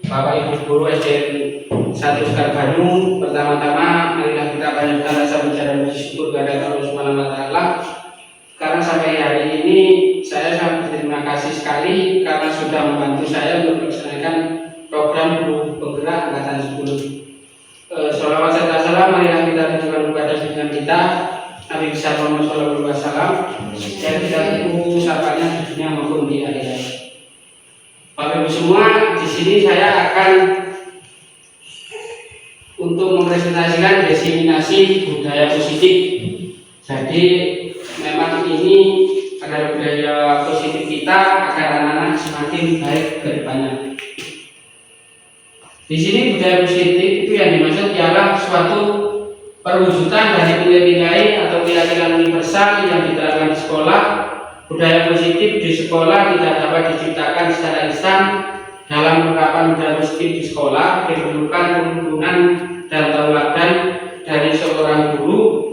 Bapak Ibu Guru SDN 1 Sekar Bandung, pertama-tama marilah kita panjatkan rasa puja dan bersyukur kepada Allah Subhanahu wa Ta'ala, karena sampai hari ini saya sangat berterima kasih sekali karena sudah membantu saya untuk melaksanakan program guru penggerak angkatan 10. Sholawat serta salam marilah kita tujukan kepada junjungan kita Nabi besar Muhammad SAW, dan kita tunggu sapanya di dunia maupun di akhirat. Bapak Ibu semua, di sini saya akan untuk mempresentasikan diseminasi budaya positif. Jadi memang ini adalah budaya positif kita agar anak-anak semakin baik ke depannya. Di sini budaya positif itu yang dimaksud ialah suatu perwujudan dari nilai-nilai atau keyakinan universal yang diterapkan di sekolah. Budaya positif di sekolah tidak dapat diciptakan secara instan. Dalam penerapan budaya positif di sekolah diperlukan tuntunan dan tauladan dari seorang guru.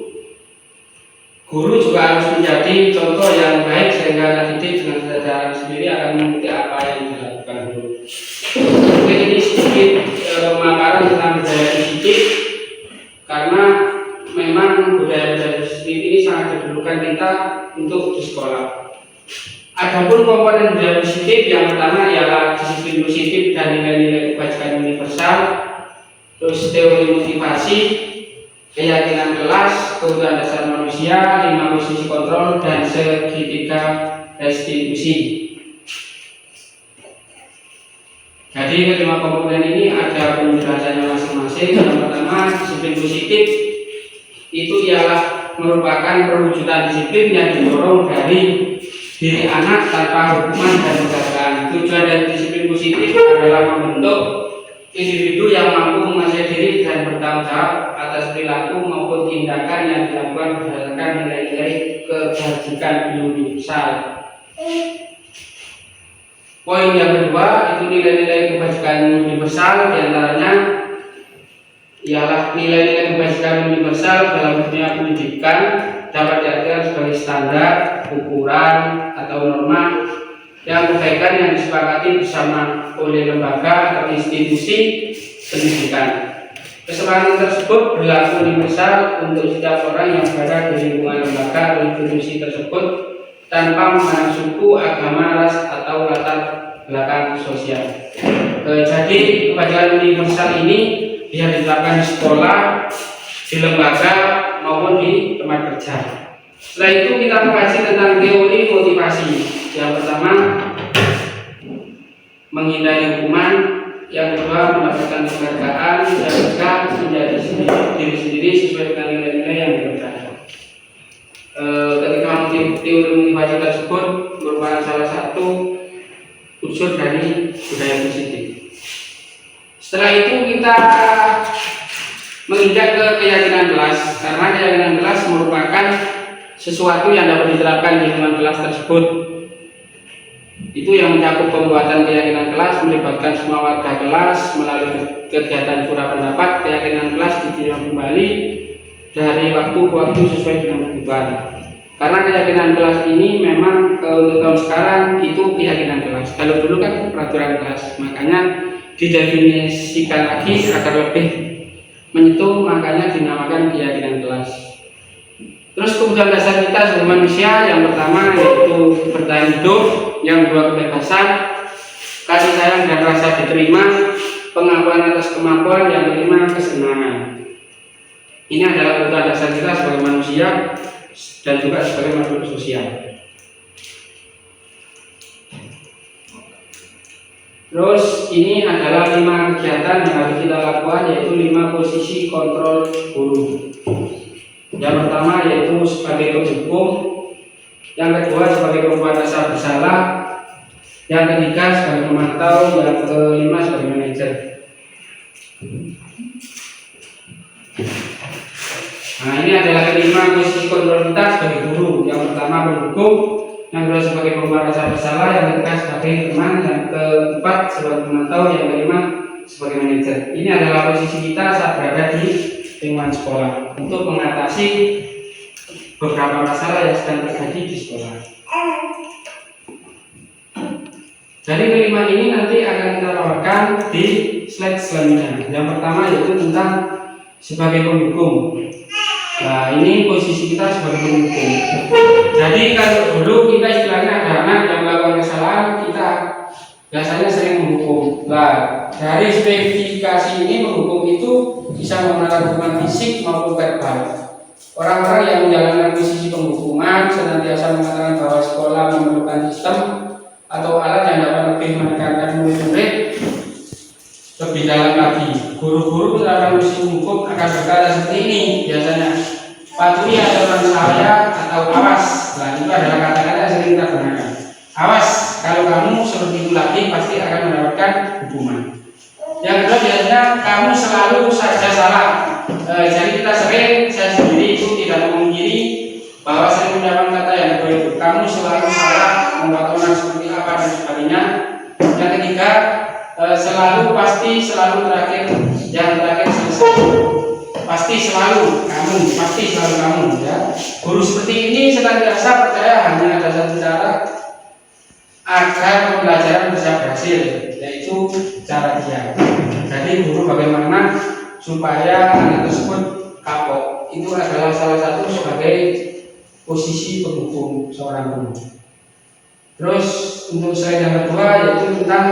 Guru juga harus menjadi contoh yang baik sehingga anak didik dengan kesadaran sendiri akan mengikuti apa yang dilakukan guru. Mungkin ini sedikit pemaparan tentang budaya positif, karena memang budaya positif ini sangat diperlukan kita untuk di sekolah. Adapun komponen budaya positif yang pertama ialah disiplin positif dan nilai-nilai kebajikan universal, terus teori motivasi, keyakinan kelas, kebutuhan dasar manusia, 5 posisi kontrol, dan segitiga restitusi. Jadi kelima komponen ini ada penjelasannya masing-masing. Yang pertama, disiplin positif itu ialah merupakan perwujudan disiplin yang didorong dari diri anak tanpa hukuman dan penjagaan. Tujuan dari disiplin positif adalah membentuk individu yang mampu menguasai diri dan bertanggung jawab atas perilaku maupun tindakan yang dilakukan berdasarkan nilai-nilai kebajikan universal. Poin yang kedua itu nilai-nilai kebajikan universal, diantaranya ialah nilai-nilai kebajikan universal dalam dunia pendidikan dapat diartikan sebagai standar, ukuran, atau norma yang kebaikan yang disepakati bersama oleh lembaga atau institusi pendidikan. Kesepakatan tersebut berlaku universal untuk setiap orang yang berada di lingkungan lembaga atau institusi tersebut tanpa memandang suku, agama, ras, atau latar belakang sosial. Jadi kebajikan universal ini bisa diterapkan di sekolah, di lembaga, maupun di tempat kerja. Setelah itu kita mengkaji tentang teori motivasi. Yang pertama, menghindari hukuman. Yang kedua, mendapatkan penghargaan. Yang ketiga, menjadi diri sendiri sesuai dengan nilai-nilai yang dipercaya. Ketika teori motivasi tersebut merupakan salah satu unsur dari budaya positif. Setelah itu kita menginjak ke keyakinan kelas, karena keyakinan kelas merupakan sesuatu yang dapat diterapkan di lingkungan kelas tersebut. Itu yang mencakup pembuatan keyakinan kelas, melibatkan semua warga kelas melalui kegiatan surah pendapat. Keyakinan kelas ditinjau kembali dari waktu ke waktu sesuai dengan kebutuhan. Karena keyakinan kelas ini memang untuk tahun sekarang itu keyakinan kelas. Kalau dulu kan peraturan kelas, makanya didefinisikan lagi agar lebih menyentuh, makanya dinamakan keyakinan kelas. Terus kebutuhan dasar kita sebagai manusia, yang pertama yaitu bertahan hidup, yang kedua kebebasan, kasih sayang dan rasa diterima, pengakuan atas kemampuan, yang kelima kesenangan. Ini adalah kebutuhan dasar kita sebagai manusia dan juga sebagai makhluk sosial. Terus ini adalah 5 kegiatan yang harus kita lakukan, yaitu 5 posisi kontrol guru. Yang pertama yaitu sebagai penghukum, yang kedua sebagai pembuat rasa bersalah, yang ketiga sebagai pemantau, yang kelima sebagai manajer. Nah, ini adalah 5 posisi kontrol kita sebagai guru. Yang pertama penghukum, yang kedua sebagai pembuat rasa bersalah, yang ketiga sebagai teman, yang keempat sebagai pemantau, yang kelima sebagai manajer. Ini adalah posisi kita saat berada di lingkungan sekolah untuk mengatasi beberapa masalah yang sedang terjadi di sekolah. Jadi kelima ini nanti akan kita tawarkan di slide selanjutnya. Yang pertama yaitu tentang sebagai penghukum. Nah, ini posisi kita sebagai penghukum. Jadi kalau dulu kita istilahnya ada anak yang melakukan kesalahan, kita biasanya sering menghukum. Nah, dari spesifikasi ini menghukum itu bisa mengenai hukuman fisik maupun verbal. Orang-orang yang menjalankan posisi penghukuman senantiasa mengatakan bahwa sekolah memerlukan sistem atau alat yang dapat lebih menekankan murid-murid lebih dalam lagi. Guru-guru menerapkan posisi hukum akan berkata seperti ini biasanya: patuhi aturan saya atau awas. Nah, itu adalah kata-kata yang sering kita gunakan. Awas, kalau kamu seperti itu lagi pasti akan mendapatkan hukuman. Yang kedua biasanya kamu selalu saja salah. Jadi kita sering, saya sendiri itu tidak memungkiri bahwa sering mengucapkan kata yang kedua itu. Kamu selalu salah, membuat orang seperti apa dan sebagainya. Yang ketiga, selalu pasti selalu terakhir, yang terakhir selesai. Pasti selalu kamu ya. Guru seperti ini senantiasa percaya hanya ada satu cara agar pembelajaran bisa berhasil, yaitu cara dia. Jadi guru bagaimana supaya anak tersebut kapok, itu adalah salah satu sebagai posisi penghukum seorang guru. Terus untuk slide yang kedua yaitu tentang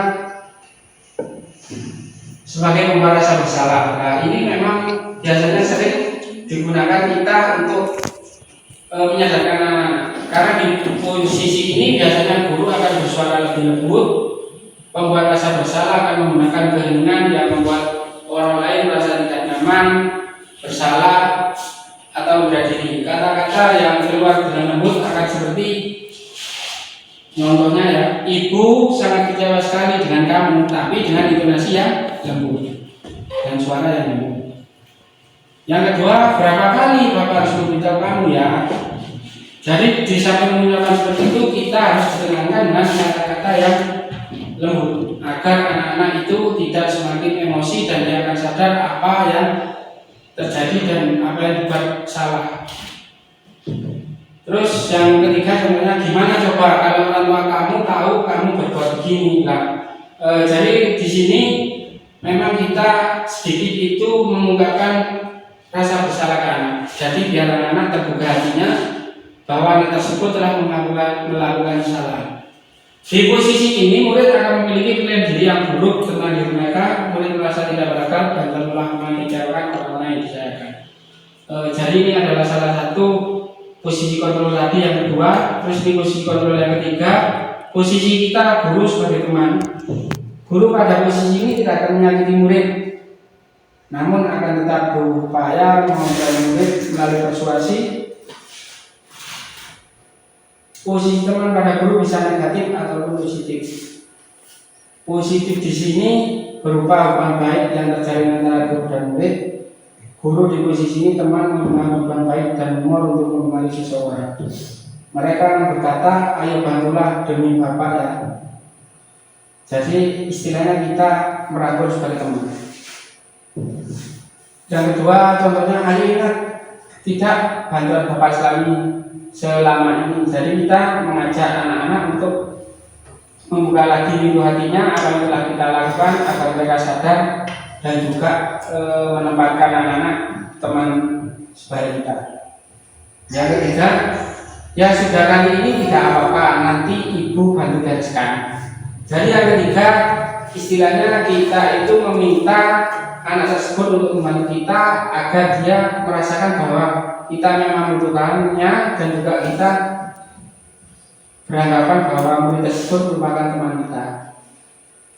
sebagai pembalas bersalah. Nah, ini memang biasanya sering digunakan kita untuk menyadarkan anak-anak. Karena di posisi ini biasanya guru akan bersuara lebih lembut, pembuat rasa bersalah akan menggunakan keheningan yang membuat orang lain merasa tidak nyaman, bersalah, atau berdiri. Kata-kata yang keluar dengan lembut akan seperti contohnya ya, ibu sangat kecewa sekali dengan kamu, tapi dengan intonasi yang lembut dan suara yang lembut. Yang kedua, berapa kali Bapak harus memberitahu kamu ya? Jadi di samping mengucapkan seperti itu, kita harus ditenangkan dengan kata-kata yang lembut agar anak-anak itu tidak semakin emosi dan dia akan sadar apa yang terjadi dan apa yang dibuat salah. Terus yang ketiga sebenarnya gimana coba kalau orang tua kamu tahu kamu berbuat begini. Nah, jadi di sini memang kita sedikit itu mengungkapkan rasa bersalah ke anak. Jadi biar anak-anak terbuka hatinya bahwa anak tersebut telah melakukan salah. Di posisi ini murid akan memiliki pilihan diri yang buruk tentang diri mereka. Murid merasa tidak beragam dan telah mengecewakan orang yang disayangkan. Jadi ini adalah salah satu posisi kontrol tadi yang kedua. Terus di posisi kontrol yang ketiga, posisi kita guru sebagai teman. Guru pada posisi ini tidak akan menyakiti murid, namun akan tetap berupaya mengontrol murid melalui persuasi. Posisi teman pada guru bisa negatif ataupun positif. Positif di sini berupa hubungan baik yang terjalin antara guru dan murid. Guru di posisi ini teman menggunakan hubungan baik dan humor untuk menemani seseorang. Mereka berkata, ayo bantulah demi Bapak ya. Jadi istilahnya kita merangkul sebagai teman. Yang kedua contohnya, ayo ingat tidak bantuan Bapak selama ini. Jadi kita mengajak anak-anak untuk membuka lagi pintu hatinya apa yang telah kita lakukan agar mereka sadar dan juga menempatkan anak-anak teman sebaya kita. Yang ketiga, ya sudah kali ini tidak apa-apa, nanti ibu bantu bereskan. Jadi yang ketiga, istilahnya kita itu meminta anak tersebut untuk membantu kita agar dia merasakan bahwa kita memang membutuhkannya dan juga kita beranggapan bahwa murid tersebut merupakan teman kita.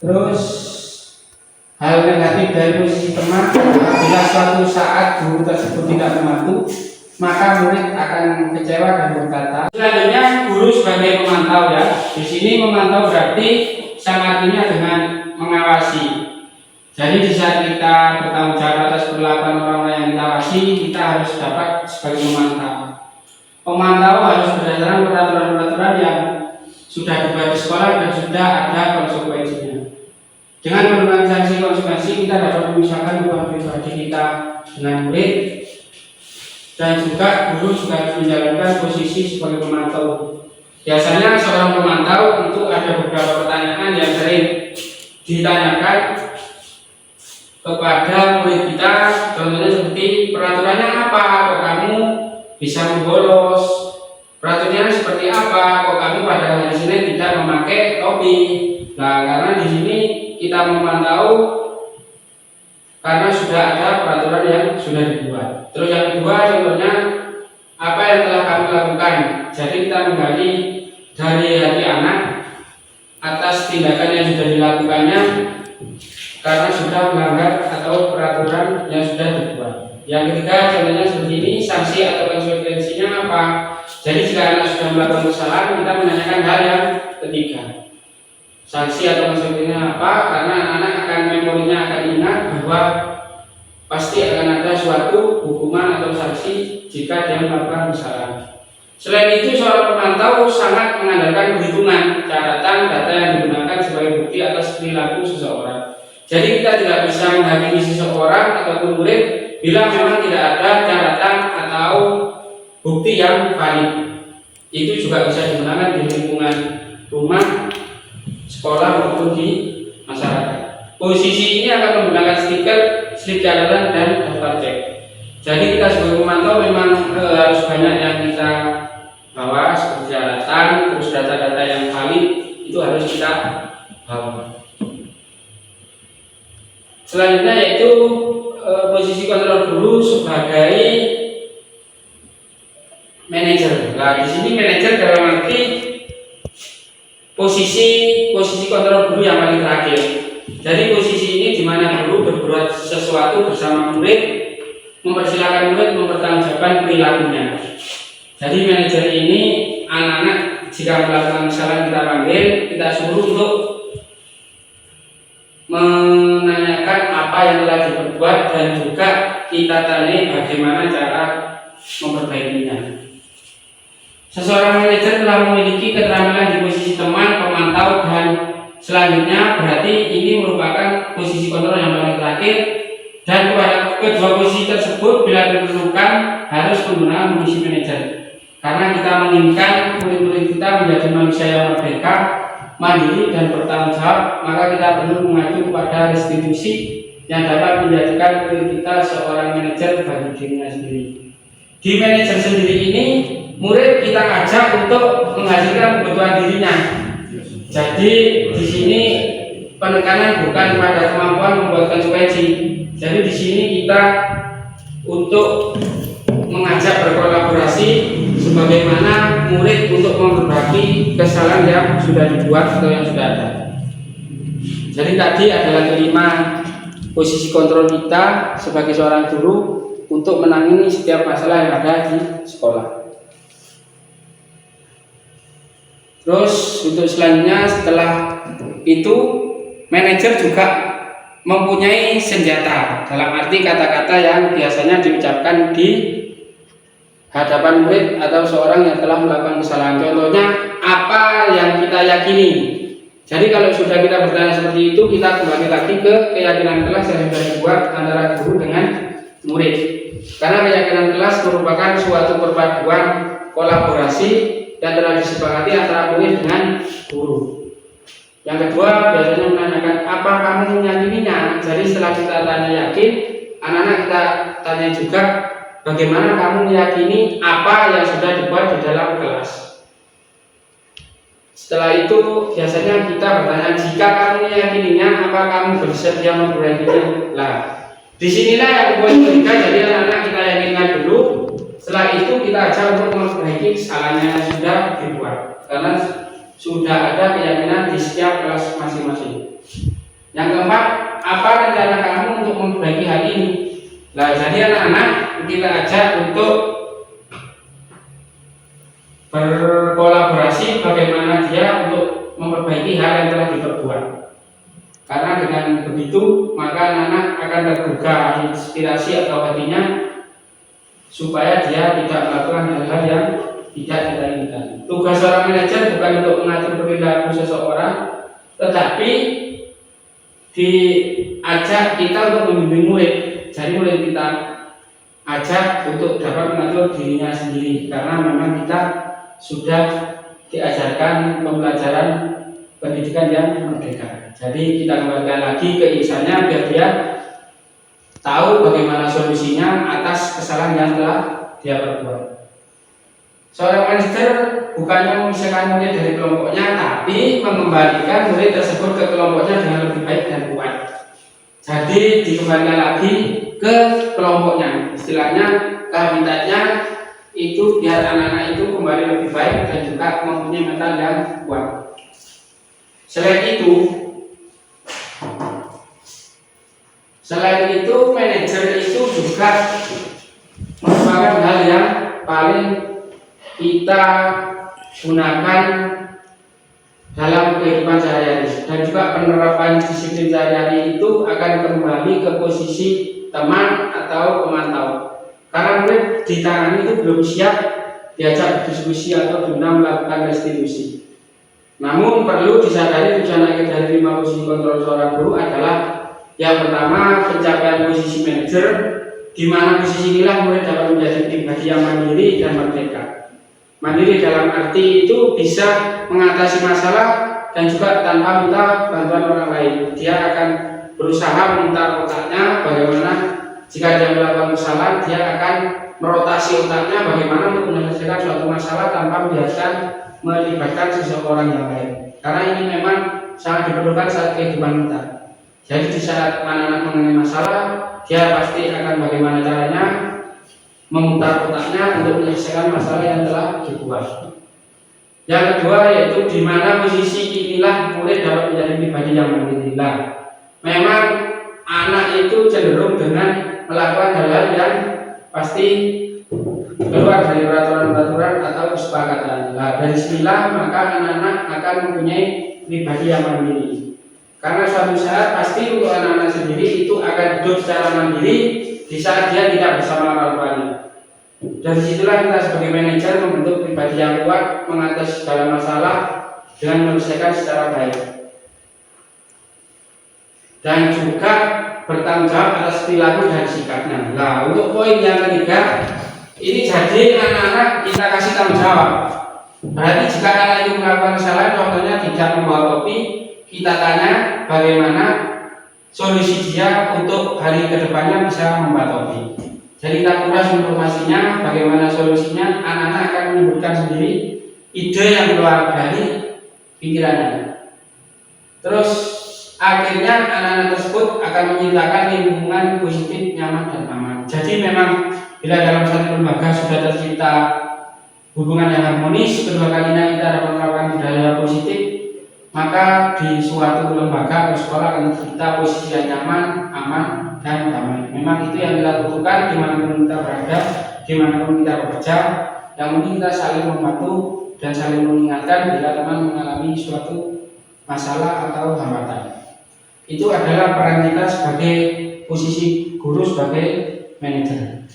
Terus hal negatif dari posisi teman, bila suatu saat guru tersebut tidak membantu, maka murid akan kecewa dan berkata. Selanjutnya guru sebagai pemantau ya. Di sini memantau berarti sama artinya dengan mengawasi. Jadi di saat kita bertanggung jawab atas perlakuan orang yang kita awasi, kita harus dapat sebagai pemantau. Pemantau harus berdasarkan peraturan-peraturan yang sudah dibuat di sekolah dan sudah ada konsekuensinya. Dengan menggunakan sanksi konsekuensi, kita dapat memisahkan hubungan pribadi kita dengan murid, dan juga guru juga harus menjalankan posisi sebagai pemantau. Biasanya seorang pemantau itu ada beberapa pertanyaan yang sering ditanyakan kepada murid kita, contohnya seperti peraturannya apa kok kamu bisa membolos, peraturannya seperti apa kok kamu pada hari Senin tidak memakai topi. Nah, karena di sini kita memantau karena sudah ada peraturan yang sudah dibuat. Terus yang kedua, contohnya apa yang telah kami lakukan. Jadi kita menggali dari hati anak atas tindakan yang sudah dilakukannya karena sudah melanggar atau peraturan yang sudah dibuat. Yang ketiga, contohnya seperti ini, sanksi atau konsekuensinya apa. Jadi jika anak sudah melakukan kesalahan, kita menanyakan hal yang ketiga, sanksi atau konsekuensinya apa, karena anak-anak akan memorinya akan ingat bahwa pasti akan ada suatu hukuman atau sanksi jika dia melakukan kesalahan. Selain itu, seorang pemantau sangat mengandalkan perhitungan catatan data yang digunakan sebagai bukti atas perilaku seseorang. Jadi kita tidak bisa menghakimi seseorang ataupun murid bila memang tidak ada catatan atau bukti yang valid. Itu juga bisa digunakan di lingkungan rumah, sekolah maupun di masyarakat. Posisi ini akan menggunakan stiker, slip catatan, dan daftar cek. Jadi kita sebagai pemantau memang harus banyak yang kita bawa seperti catatan, terus data-data yang valid itu harus kita bawa. Selanjutnya yaitu posisi kontrol guru sebagai manajer. Nah, di sini manajer dalam arti posisi kontrol guru yang paling terakhir. Jadi posisi ini di mana guru berbuat sesuatu bersama murid, mempersilahkan murid mempertanggungjawabkan perilakunya. Jadi manajer ini anak-anak jika melakukan kesalahan kita panggil, kita suruh untuk menanyakan apa yang telah diperbuat dan juga kita tanya bagaimana cara memperbaikinya. Seseorang manajer telah memiliki keterampilan di posisi teman, pemantau, dan selanjutnya berarti ini merupakan posisi kontrol yang paling terakhir, dan pada kedua posisi tersebut bila diperlukan harus menggunakan posisi manajer karena kita menginginkan murid-murid kita menjadi manusia yang merdeka, mandiri, dan bertanggung jawab. Maka kita perlu mengacu pada restitusi yang dapat menjadikan murid kita seorang manajer bagi dirinya sendiri. Di manajer sendiri ini murid kita ajak untuk menghasilkan kebutuhan dirinya. Jadi di sini penekanan bukan pada kemampuan membuat konsekuensi. Jadi di sini kita untuk mengajak berkolaborasi sebagaimana murid untuk memperbaiki kesalahan yang sudah dibuat atau yang sudah ada. Jadi tadi adalah 5 posisi kontrol kita sebagai seorang guru untuk menangani setiap masalah yang ada di sekolah. Terus untuk selanjutnya setelah itu manajer juga mempunyai senjata, dalam arti kata-kata yang biasanya diucapkan di hadapan murid atau seorang yang telah melakukan kesalahan. Contohnya apa yang kita yakini. Jadi kalau sudah kita bertanya seperti itu, kita kembali lagi ke keyakinan kelas yang sudah dibuat antara guru dengan murid. Karena keyakinan kelas merupakan suatu perpaduan kolaborasi yang telah disepakati antara murid dengan guru. Yang kedua, biasanya menanyakan apa kamu meyakininya. Jadi setelah kita tanya yakin, anak-anak kita tanya juga bagaimana kamu meyakini apa yang sudah dibuat di dalam kelas. Setelah itu biasanya kita bertanya, jika kamu meyakininya, apa kamu bersedia memperbaikinya? Lah, disinilah yang poin ketiga. Jadi anak-anak kita yakinkan dulu. Setelah itu kita ajak untuk memperbaiki kesalahan yang sudah dibuat, karena sudah ada keyakinan di setiap kelas masing-masing. Yang keempat, apa rencana kamu untuk memperbaiki hal ini? Nah, jadi anak-anak kita ajak untuk berkolaborasi bagaimana dia untuk memperbaiki hal yang telah diperbuat. Karena dengan begitu maka anak-anak akan tergugah inspirasi atau hatinya supaya dia tidak melakukan hal-hal yang tidak kita inginkan. Tugas seorang manajer bukan untuk mengatur perilaku seseorang, tetapi diajak kita untuk membimbing murid. Jadi murid kita ajak untuk dapat mengatur dirinya sendiri, karena memang kita sudah diajarkan pembelajaran pendidikan yang merdeka. Jadi kita kembalikan lagi ke insannya biar dia tahu bagaimana solusinya atas kesalahan yang telah dia perbuat. Seorang manajer bukannya memisahkan murid dari kelompoknya, tapi mengembalikan murid tersebut ke kelompoknya dengan lebih baik dan kuat. Jadi dikembalikan lagi ke kelompoknya, istilahnya ke habitatnya, itu biar anak-anak itu kembali lebih baik dan juga mempunyai mental yang kuat. Selain itu manajer itu juga merupakan hal yang paling kita gunakan dalam kehidupan sehari-hari, dan juga penerapan disiplin sehari-hari itu akan kembali ke posisi teman atau pemantau. Karena murid di tangan itu belum siap diajak berdiskusi atau guna melakukan restitusi. Namun perlu disadari tujuan akhir dari 5 posisi kontrol seorang guru adalah yang pertama pencapaian posisi manajer, di mana posisi inilah murid dapat menjadi pribadi yang mandiri dan merdeka. Mandiri dalam arti itu bisa mengatasi masalah dan juga tanpa minta bantuan orang lain. Dia akan berusaha memutar otaknya bagaimana jika dia melakukan kesalahan, dia akan merotasi otaknya bagaimana untuk menyelesaikan suatu masalah tanpa melibatkan seseorang yang lain. Karena ini memang sangat diperlukan saat kehidupan kita. Jadi di saat anak-anak mengenai masalah, dia pasti akan bagaimana caranya memutar otaknya untuk menyelesaikan masalah yang telah dibuat. Yang kedua yaitu di mana posisi inilah murid dapat menjadi pribadi yang mandiri. Memang anak itu cenderung dengan melakukan hal-hal yang pasti keluar dari peraturan-peraturan atau kesepakatan. Dari sinilah maka anak-anak akan mempunyai pribadi yang mandiri. Karena suatu saat pasti untuk anak-anak sendiri itu akan hidup secara mandiri di saat dia tidak bersama orang tuanya. Dari situlah kita sebagai manajer membentuk pribadi yang kuat mengatasi segala masalah dengan menyelesaikan secara baik. Dan juga bertanggung jawab atas perilaku dan sikapnya. Nah, untuk poin yang ketiga, ini jadi anak-anak kita kasih tanggung jawab. Berarti jika anak itu melakukan kesalahan, contohnya tidak membawa topi, kita tanya bagaimana solusi dia untuk hari kedepannya bisa membawa topi. Jadi kita kuras informasinya, bagaimana solusinya, anak-anak akan menyebutkan sendiri ide yang keluar dari pikirannya. Terus akhirnya anak-anak tersebut akan menciptakan lingkungan positif, nyaman dan aman. Jadi memang bila dalam satu lembaga sudah tercipta hubungan yang harmonis, kedua kalinya kita dapat melakukan budaya positif, maka di suatu lembaga atau sekolah akan tercipta posisi yang nyaman, aman, dan damai. Memang itu yang kita butuhkan dimanapun kita berada, dimanapun kita bekerja. Yang penting kita saling membantu dan saling mengingatkan bila teman mengalami suatu masalah atau hambatan. Itu adalah peran kita sebagai posisi guru, sebagai manajer.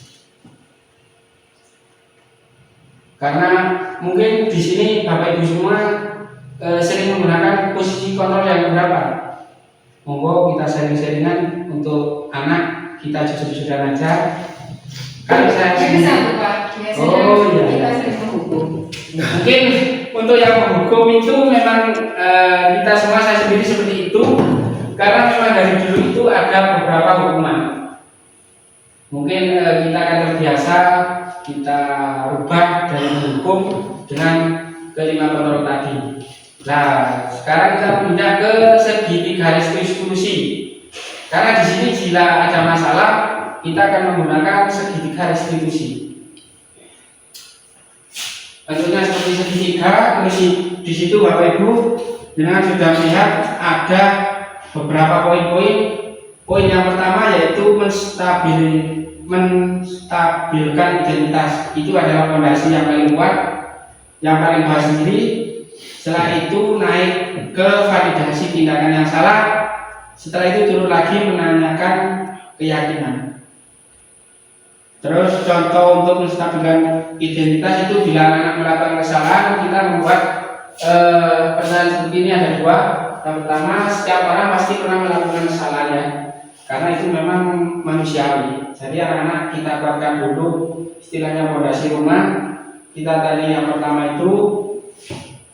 Karena mungkin di sini Bapak Ibu semua sering menggunakan posisi kontrol yang berapa. Monggo kita sharing-sharingan untuk anak kita jujur-jujuran aja. Kalau saya mungkin untuk yang menghukum itu memang kita semua, saya sendiri seperti itu. Karena memang dari dulu itu ada beberapa hukuman. Mungkin kita akan terbiasa, kita rubah dan menghukum dengan kelima kontrol tadi. Nah, sekarang kita pindah ke segitiga restitusi. Karena di sini jika ada masalah, kita akan menggunakan segitiga restitusi. Bentuknya seperti segitiga, di situ Bapak Ibu dengan sudah melihat ada beberapa poin-poin. Poin yang pertama yaitu menstabilkan identitas. Itu adalah fondasi yang paling kuat, yang paling bawah sendiri. Setelah itu naik ke validasi tindakan yang salah. Setelah itu turun lagi menanyakan keyakinan. Terus contoh untuk menstabilkan identitas itu bila anak melakukan kesalahan, kita membuat pesan seperti ini ada dua. Yang pertama, setiap orang pasti pernah melakukan kesalahan ya, karena itu memang manusiawi. Jadi anak-anak kita kuatkan dulu istilahnya fondasi rumah. Kita tadi yang pertama itu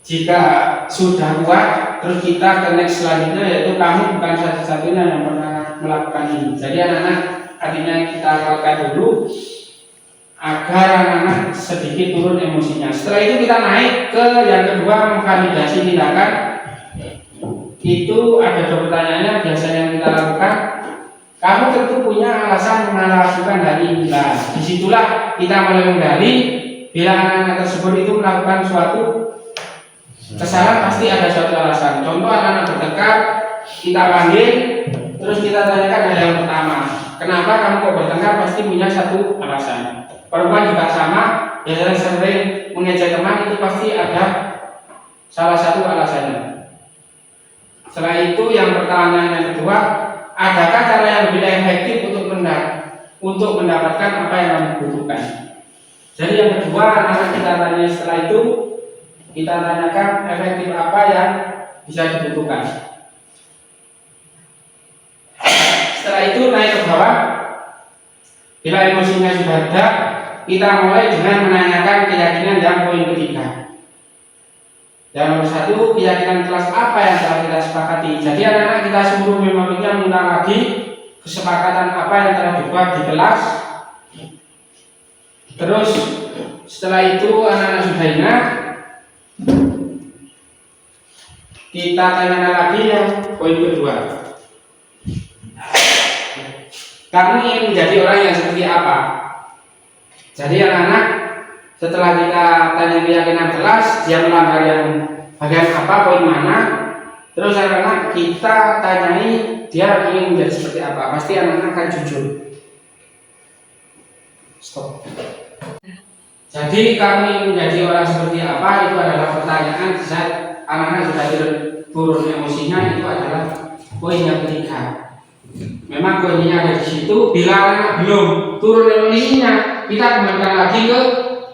Jika sudah kuat, terus kita ke next selanjutnya, yaitu kamu bukan satu-satunya yang pernah melakukan ini. Jadi anak-anak, artinya kita lakukan dulu agar anak-anak sedikit turun emosinya. Setelah itu kita naik ke yang kedua, memvalidasi tindakan. Itu ada dua pertanyaannya biasanya yang kita lakukan. Kamu tentu punya alasan melakukan hal ini. Nah, disitulah kita mulai menggali bila anak-anak tersebut itu melakukan suatu kesalahan, pasti ada suatu alasan. Contoh, anak-anak bertengkar, kita panggil, terus kita tanyakan hal yang pertama, kenapa kamu kok bertengkar? Pasti punya satu alasan. Perempuan juga sama, biasanya sering mengejek teman, itu pasti ada salah satu alasannya. Setelah itu yang pertanyaan yang kedua, adakah cara yang lebih efektif untuk mendapatkan apa yang kamu butuhkan? Jadi yang kedua, anak-anak kita tanya setelah itu, kita tanyakan efektif apa yang bisa dibutuhkan. Setelah itu naik ke bawah. Bila emosinya sudah ada, kita mulai dengan menanyakan keyakinan yang poin ketiga. Yang nomor satu, keyakinan kelas apa yang telah kita sepakati. Jadi anak-anak kita suruh memorinya mengulang lagi kesepakatan apa yang telah dibuat di kelas. Terus setelah itu anak-anak sudah ingat, kita tanyakan lagi yang poin kedua. Kamu ingin menjadi orang yang seperti apa? Jadi anak-anak, setelah kita tanya keyakinan kelas, dia melanggar yang bagian apa, poin mana, terus anak-anak kita tanyai dia ingin menjadi seperti apa. Pasti anak-anak akan jujur. Stop. Jadi kamu ingin menjadi orang seperti apa, itu adalah pertanyaan saat anak-anak sudah turun emosinya, itu adalah poin yang ketiga. Memang poinnya ada di situ. Bila anak belum turun emosinya, kita kembalikan lagi ke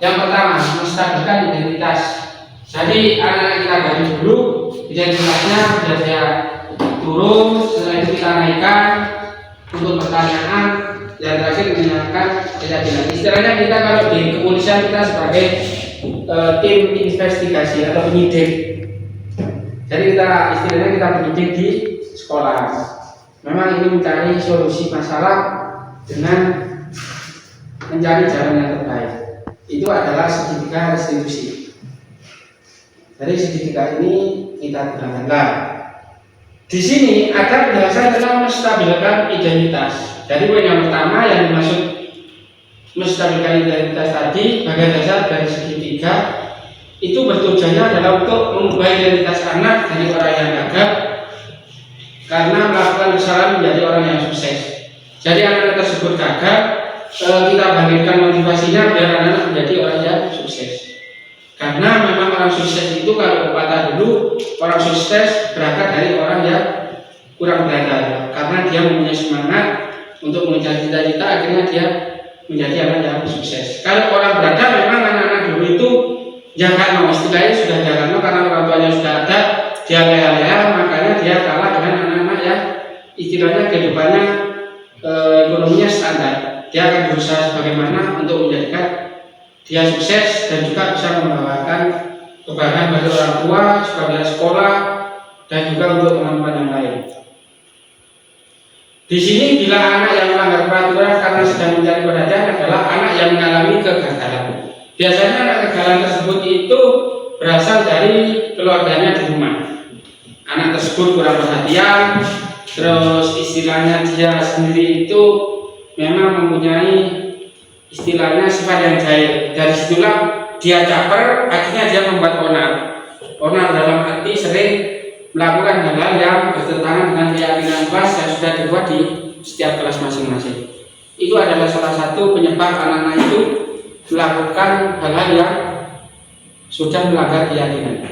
yang pertama, menstabilkan identitas. Jadi anak-anak kita gali dulu identitasnya sudah saya turun. Setelah itu kita naikkan untuk pertanyaan yang terakhir menanyakan keyakinan. Istilahnya kita kalau di kepolisian kita sebagai tim investigasi atau penyidik. Jadi kita istilahnya kita penyidik di sekolah. Memang ini mencari solusi masalah dengan mencari jalan yang terbaik. Itu adalah segitiga restitusi. Jadi segitiga ini kita gunakan. Di sini ada penjelasan tentang menstabilkan identitas. Jadi poin yang pertama yang dimaksud menstabilkan identitas tadi, bagian dasar dari segitiga itu bertujuannya adalah untuk mengubah identitas anak dari orang yang gagal karena melakukan kesalahan menjadi orang yang sukses. Jadi anak-anak tersebut gagal, kita bangkitkan motivasinya biar anak-anak menjadi orang yang sukses. Karena memang orang sukses itu kalau pepatah dulu, orang sukses berangkat dari orang yang kurang belajar. Karena dia mempunyai semangat untuk mengejar cita-cita, akhirnya dia menjadi anak yang sukses. Kalau orang berada, memang anak-anak dulu itu jangan mau, istilahnya sudah jangan mau karena orang tuanya sudah ada, dia leha-leha, makanya dia kalah dengan anak-anak yang istilahnya kehidupannya ekonominya standar. Dia akan berusaha sebagaimana untuk menjadikan dia sukses dan juga bisa membawakan kebanggaan bagi orang tua, juga sekolah, dan juga untuk teman-teman yang lain. Di sini bila anak yang melanggar peraturan karena sedang mencari perhatian adalah anak yang mengalami kegagalan. Biasanya anak kegagalan tersebut itu berasal dari keluarganya di rumah. Anak tersebut kurang perhatian, terus istilahnya dia sendiri itu memang mempunyai istilahnya sifat yang jahil. Dari situlah dia caper, akhirnya dia membuat onar. Onar dalam arti sering melakukan hal-hal yang bertentangan dengan keyakinan kelas yang sudah dibuat di setiap kelas masing-masing. Itu adalah salah satu penyebab anak-anak itu melakukan hal-hal yang sudah melanggar keyakinan.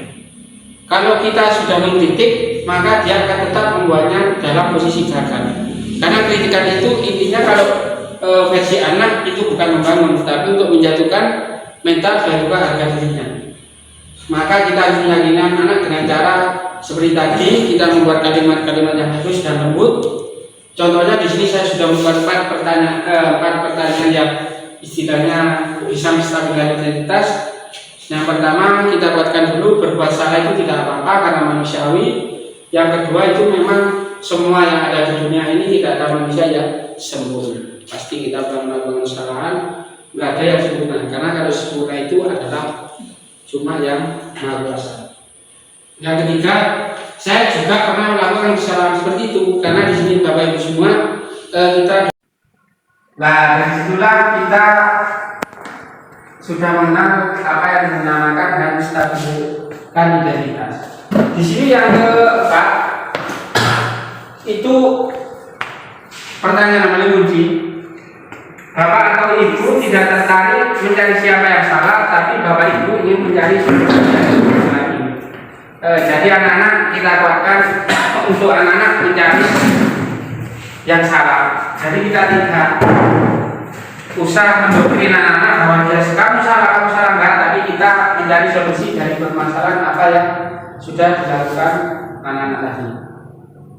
Kalau kita sudah mengkritik, maka dia akan tetap membuatnya dalam posisi gagal. Karena kritikan itu intinya kalau versi anak itu bukan membangun, tapi untuk menjatuhkan mental dan juga harga dirinya. Maka kita harus meyakinkan anak dengan cara seperti tadi, kita membuat kalimat-kalimat yang halus dan lembut. Contohnya di sini saya sudah membuat 4 pertanyaan yang istilahnya bisa menstabilkan identitas. Yang pertama kita buatkan dulu berbuat salah itu tidak apa-apa karena manusiawi. Yang kedua itu memang semua yang ada di dunia ini tidak ada manusia yang sempurna. Pasti kita pernah melakukan kesalahan, nggak ada yang sempurna. Karena kalau sempurna itu adalah cuma yang Maha Kuasa. Yang ketiga, saya juga pernah melakukan kesalahan seperti itu karena di sini Bapak Ibu semua kita. Nah dari situlah kita sudah mengenal apa yang dinamakan dan menstabilkan identitas. Di sini yang keempat itu pertanyaan namanya kunci. Bapak atau ibu tidak tertarik mencari siapa yang salah, tapi Bapak Ibu ingin mencari siapa yang benar. Jadi anak-anak kita kuatkan untuk anak-anak mencari yang salah. Jadi kita tidak usah mendoktrin anak-anak bahwa kamu salah enggak, tapi kita mencari solusi dari permasalahan apa yang sudah dilakukan anak-anak tadi.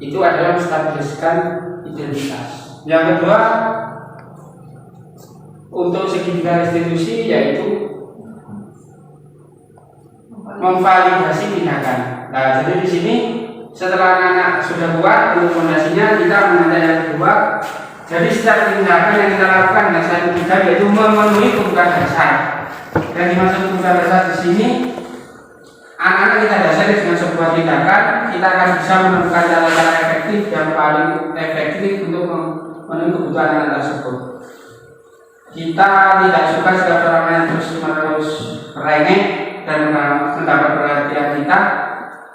Itu adalah menstabilkan identitas. Yang kedua, untuk segi institusi yaitu memvalidasi tindakan. Nah, jadi di sini setelah anak-anak sudah buat untuk fondasinya, kita menanda yang kedua. Jadi setiap tindakan yang kita lakukan dan saya ketiga yaitu memenuhi kebutuhan dasar. Dan dimaksud kebutuhan dasar di sini, anak-anak kita dasari dengan sebuah tindakan, kita akan bisa menemukan cara-cara efektif yang paling efektif untuk memenuhi kebutuhan anak tersebut. Kita tidak suka jika orang yang terus-menerus merengek dan mendapat perhatian kita,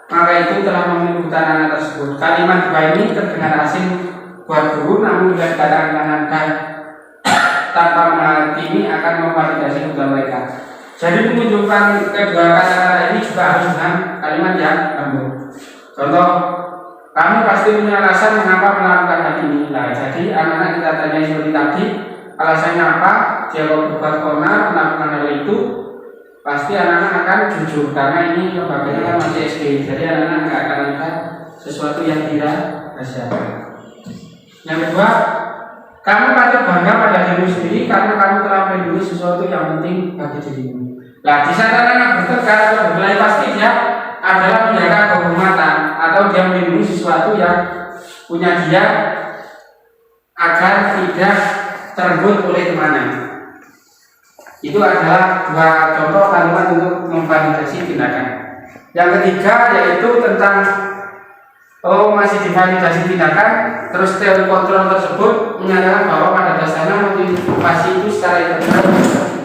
maka itu telah memenuhi kebutuhan anak tersebut. Kalimat dua ini terdengar asing buat guru, namun bila dikatakan tanpa menghakimi akan memvalidasi kebutuhan mereka. Jadi menunjukkan kedua kata-kata ini juga harus dengan kalimat yang lembut. Contoh, kamu pasti punya alasan mengapa melakukan hal ini. Nah, jadi anak-anak kita tanya seperti tadi, alasannya apa? Dia kok berbuat onar melakukan hal itu, pasti anak-anak akan jujur karena ini lembaganya kan masih SD. Jadi anak-anak nggak akan lihat sesuatu yang tidak rahasia. Yang kedua, kamu patut bangga pada dirimu sendiri karena kamu telah melindungi sesuatu yang penting bagi dirimu. Nah, di saat anak bertekad atau berkelahi, pasti dia adalah menjaga kehormatan atau dia melindungi sesuatu yang punya dia agar tidak terenggut oleh temannya. Itu adalah dua contoh kalimat untuk memvalidasi tindakan. Yang ketiga yaitu tentang masih divalidasi tindakan, terus teori kontrol tersebut menyatakan bahwa pada dasarnya motivasi itu secara internal.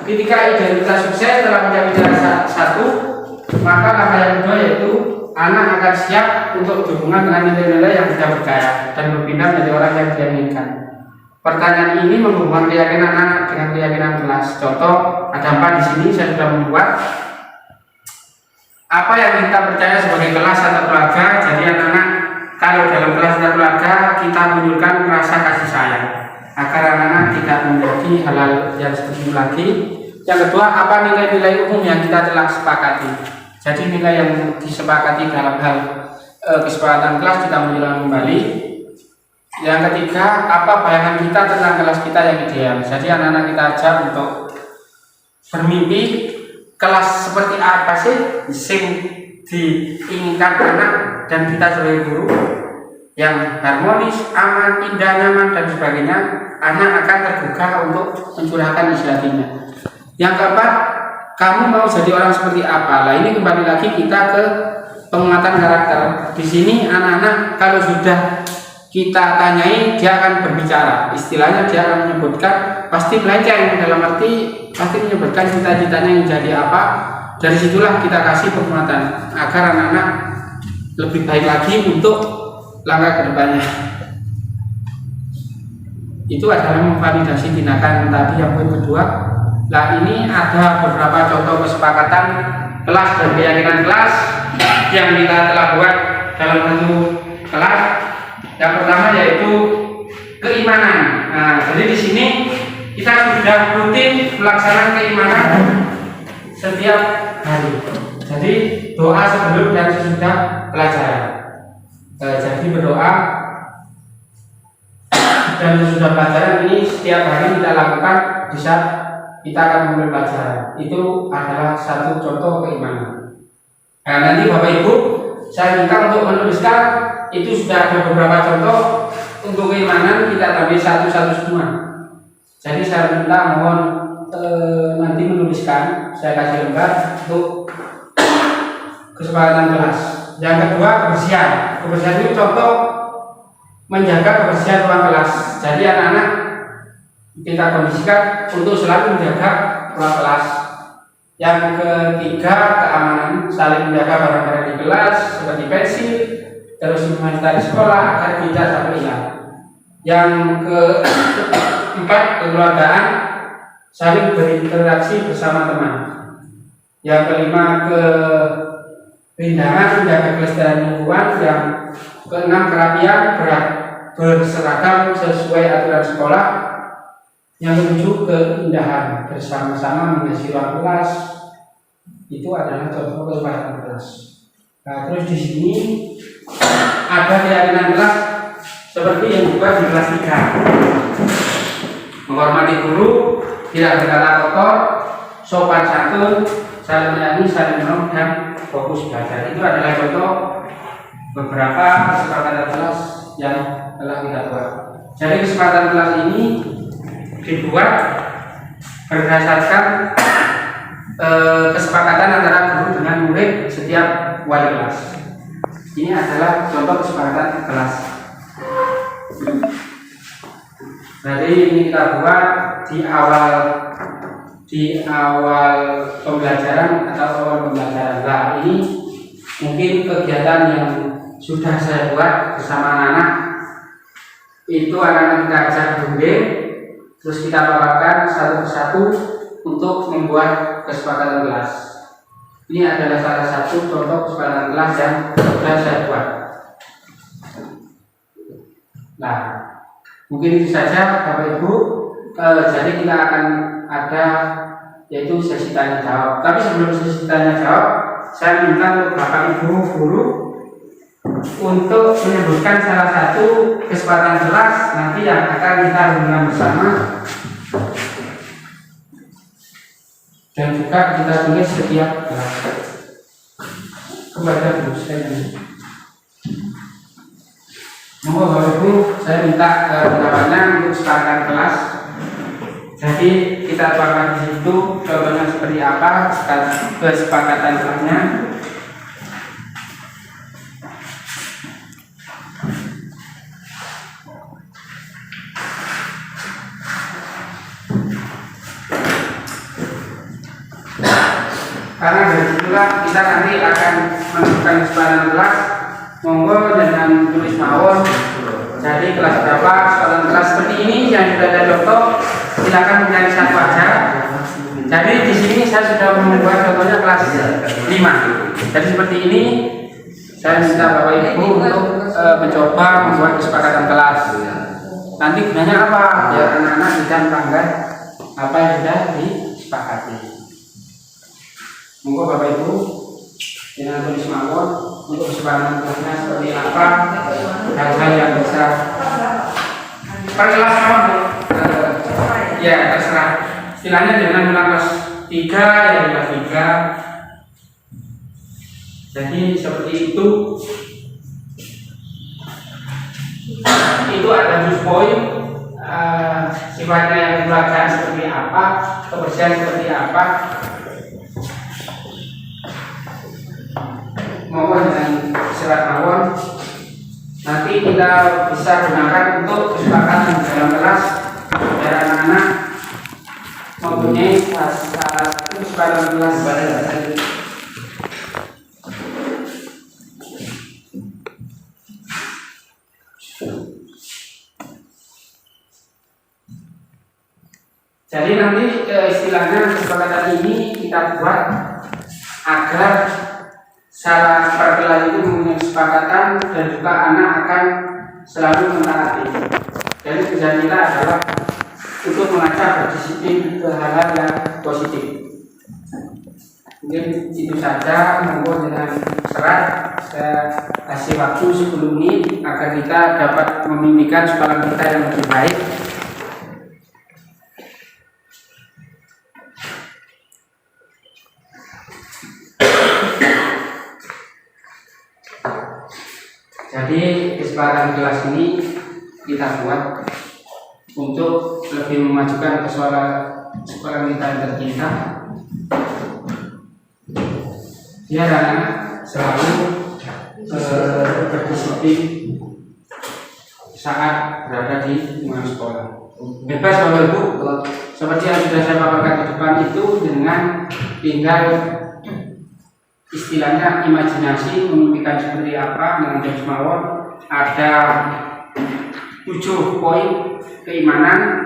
Ketika identitas sukses telah menjadi cara satu, maka langkah yang kedua yaitu anak akan siap untuk berhubungan dengan nilai-nilai yang tidak berdaya dan berpindah menjadi orang yang diinginkan. Pertanyaan ini menghubungkan keyakinan anak dengan keyakinan kelas. Contoh, ada 4 di sini saya sudah membuat apa yang kita percaya sebagai kelas atau keluarga. Jadi anak-anak, kalau dalam kelas atau keluarga kita menunjukkan rasa kasih sayang agar anak-anak tidak menjadi hal-hal yang seperti itu lagi. Yang kedua, apa nilai-nilai umum yang kita telah sepakati. Jadi nilai yang disepakati dalam hal kesepakatan kelas kita menjelaskan kembali. Yang ketiga, apa bayangan kita tentang kelas kita yang ideal. Jadi anak-anak kita ajak untuk bermimpi kelas seperti apa sih yang diinginkan anak dan kita sebagai guru, yang harmonis, aman, indah, nyaman dan sebagainya. Anak akan tergugah untuk mencurahkan isi hatinya. Yang keempat, kamu mau jadi orang seperti apa? Nah, ini kembali lagi kita ke penguatan karakter. Di sini anak-anak kalau sudah kita tanyai, dia akan berbicara. Istilahnya dia akan menyebutkan, pasti melenceng dalam arti pasti menyebutkan cita-citanya yang jadi apa. Dari situlah kita kasih penguatan agar anak-anak lebih baik lagi untuk langkah kedepannya. Itu adalah memvalidasi tindakan tadi yang poin kedua. Nah, ini ada beberapa contoh kesepakatan kelas dan keyakinan kelas yang kita telah buat dalam satu kelas. Yang pertama yaitu keimanan. Nah, jadi di sini kita sudah rutin melaksanakan keimanan setiap hari. Jadi doa sebelum dan sesudah pelajaran. Jadi berdoa dan sesudah pelajaran ini setiap hari kita lakukan bisa kita akan memulai pelajaran. Itu adalah satu contoh keimanan. Nah, nanti Bapak Ibu, saya minta untuk menuliskan itu sudah ada beberapa contoh untuk keimanan, kita ambil satu-satu semua. Jadi saya minta mohon nanti menuliskan, saya kasih lembar untuk kesepakatan kelas. Yang kedua, kebersihan. Kebersihan itu contoh menjaga kebersihan ruang kelas. Jadi anak-anak kita kondisikan untuk selalu menjaga ruang kelas. Yang ketiga, keamanan, saling menjaga barang-barang di kelas seperti pensil, terus menghindari sekolah agar tidak sampai hilang. Yang keempat, kekeluargaan, saling berinteraksi bersama teman. Yang kelima, keindahan, menjaga kelestarian lingkungan. Yang keenam, kerapian, berseragam sesuai aturan sekolah. Yang ketujuh, keindahan, bersama-sama mengisi ruang kelas. Itu adalah contoh kesepakatan kelas. Nah, terus di sini ada keyakinan kelas seperti yang dibuat di kelas 3. Menghormati guru, tidak berkata kotor, sopan santun, saling menyanyi, saling menolong, dan fokus belajar. Itu adalah contoh beberapa kesepakatan kelas yang telah kita buat. Jadi kesepakatan kelas ini dibuat berdasarkan kesepakatan antara guru dengan murid setiap wali kelas. Ini adalah contoh kesepakatan kelas. Jadi ini kita buat di awal pembelajaran atau awal pembelajaran. Nah, ini mungkin kegiatan yang sudah saya buat bersama anak-anak. Itu anak-anak kita ajak berunding, terus kita paparkan satu persatu untuk membuat kesepakatan kelas. Ini adalah salah satu contoh kesepakatan kelas yang sudah saya buat. Nah, mungkin itu saja Bapak Ibu. Jadi kita akan ada yaitu sesi tanya jawab. Tapi sebelum sesi tanya jawab, saya minta untuk Bapak Ibu guru untuk menyebutkan salah satu kesepakatan kelas nanti yang akan kita renungkan bersama. Dan juga kita tulis setiap kelas kepada guru saya. Mohon Bapak Ibu, saya minta pendapatnya untuk kesepakatan kelas. Jadi kita tuangkan di situ contohnya seperti apa kesepakatan kelasnya. Karena dari situlah kita nanti akan menentukan kesepakatan kelas. Monggo dengan tulis mawon. Jadi kelas berapa, kesepakatan kelas seperti ini yang sudah ada contoh. Silakan mencari satu aja. Jadi di sini saya sudah membuat contohnya kelas 5. Jadi seperti ini. Saya minta Bapak Ibu untuk mencoba membuat kesepakatan kelas. Nanti gunanya apa? Biar anak-anak bisa melanggar apa yang sudah disepakati. Monggo Bapak Ibu dengan tulis mawon untuk kesepakatan kelasnya seperti apa, hal-hal yang bisa per kelas mawon. Ya terserah. Istilahnya jangan ulang kelas 3 ya kelas 3. Jadi seperti itu. Itu ada 7 poin. Sifatnya yang pelajaran seperti apa, kebersihan seperti apa. Mohon dengan surat mawon. Nanti kita bisa gunakan untuk kesepakatan dalam kelas biar anak-anak mempunyai salah satu kesepakatan kelas pada dasarnya. Jadi nanti istilahnya kesepakatan ini kita buat agar salah perkelas itu mempunyai kesepakatan dan juga anak akan selalu mentaati. Jadi tujuan kita adalah untuk mengajak berdisiplin ke hal-hal yang positif. Mungkin itu saja. Monggo dengan serat saya kasih waktu 10 menit agar kita dapat memimpikan sekolah kita yang lebih baik. kesepakatan kelas ini kita buat untuk lebih memajukan sekolah kita yang tercinta, biar anak selalu berdisiplin saat berada di lingkungan sekolah. Bebas Bapak Ibu, seperti yang sudah saya paparkan di depan itu, dengan tinggal istilahnya imajinasi memimpikan seperti apa dengan James Mawon. Ada 7 poin keimanan.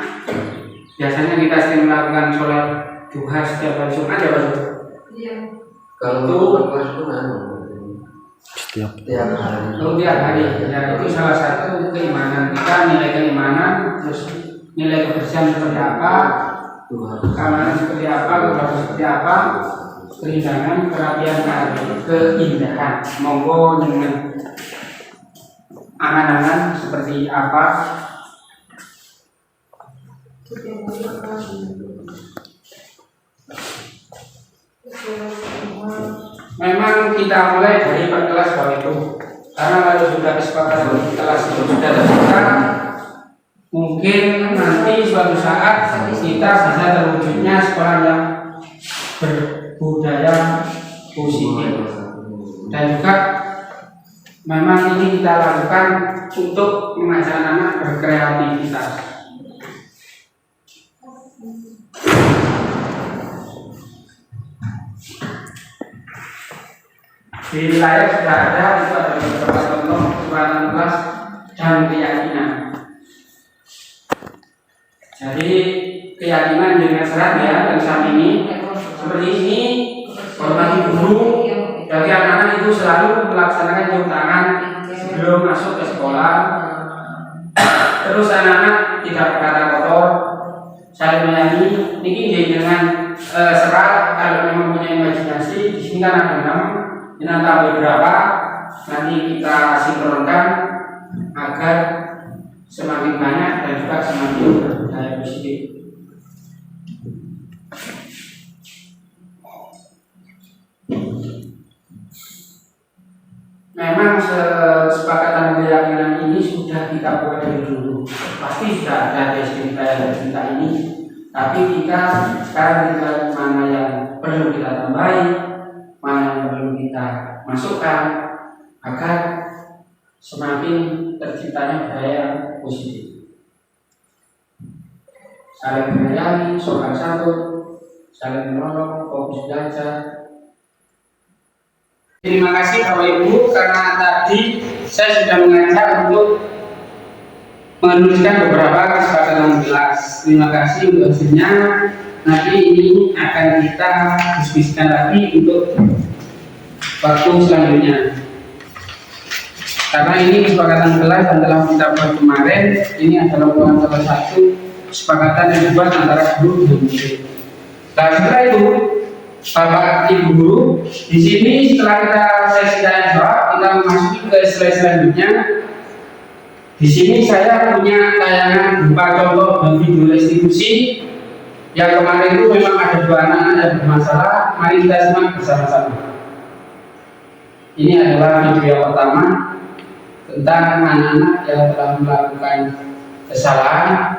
Biasanya kita sering melakukan sholat duha setiap hari Jumat ya Pak? Iya. Kalau setiap hari ya, itu salah satu keimanan kita, nilai keimanan, terus nilai kebersihan seperti apa, keamanan seperti apa, kebersihan seperti apa, keindahan, kerapian, keindahan. Monggo dengan angan-angan seperti apa. Memang kita mulai dari kelas Bapak Ibu, karena kalau sudah kesepakatan kelas itu sudah terbuka, mungkin nanti suatu saat kita bisa terwujudnya sekolah yang berbudaya positif. Dan juga memang ini kita lakukan untuk mengajak anak berkreativitas. Di wilayah sudah ada, itu ada beberapa contoh kesepakatan kelas dan keyakinan. Jadi keyakinan dengan serat ya, dan saat ini seperti ini, hormati guru. Jadi anak-anak itu selalu melaksanakan cium tangan sebelum masuk ke sekolah. Terus anak-anak tidak berkata kotor, saling menyanyi. Ini dengan serat. Kalau memang punya imajinasi, di sini kan ada nama. Ini tambah berapa, nanti kita sinkronkan agar semakin banyak dan juga semakin berbudaya positif. Memang kesepakatan keyakinan ini sudah kita buat dari dulu. Pasti sudah ada di kita ini, tapi kita sekarang tinggal mana yang perlu kita tambahi, mana yang perlu kita masukkan agar semakin terciptanya budaya positif. Saling menyayangi, sopan santun, saling menolong, fokus belajar. Terima kasih Bapak Ibu, karena tadi saya sudah mengajak untuk menuliskan beberapa kesepakatan kelas. Terima kasih untuk hasilnya. Nanti ini akan kita diskusikan lagi untuk waktu selanjutnya. Karena ini kesepakatan kelas yang telah kita buat kemarin, ini adalah merupakan salah satu kesepakatan yang dibuat antara guru dan murid. Nah, setelah itu, Bapak Ibu guru, di sini setelah kita sesi tanya jawab, kita memasuki ke slide selanjutnya. Di sini saya punya tayangan berupa contoh dan video restitusi. Yang kemarin itu memang ada 2 anak yang bermasalah. Mari kita simak bersama-sama. Ini adalah video yang pertama tentang anak-anak yang telah melakukan kesalahan.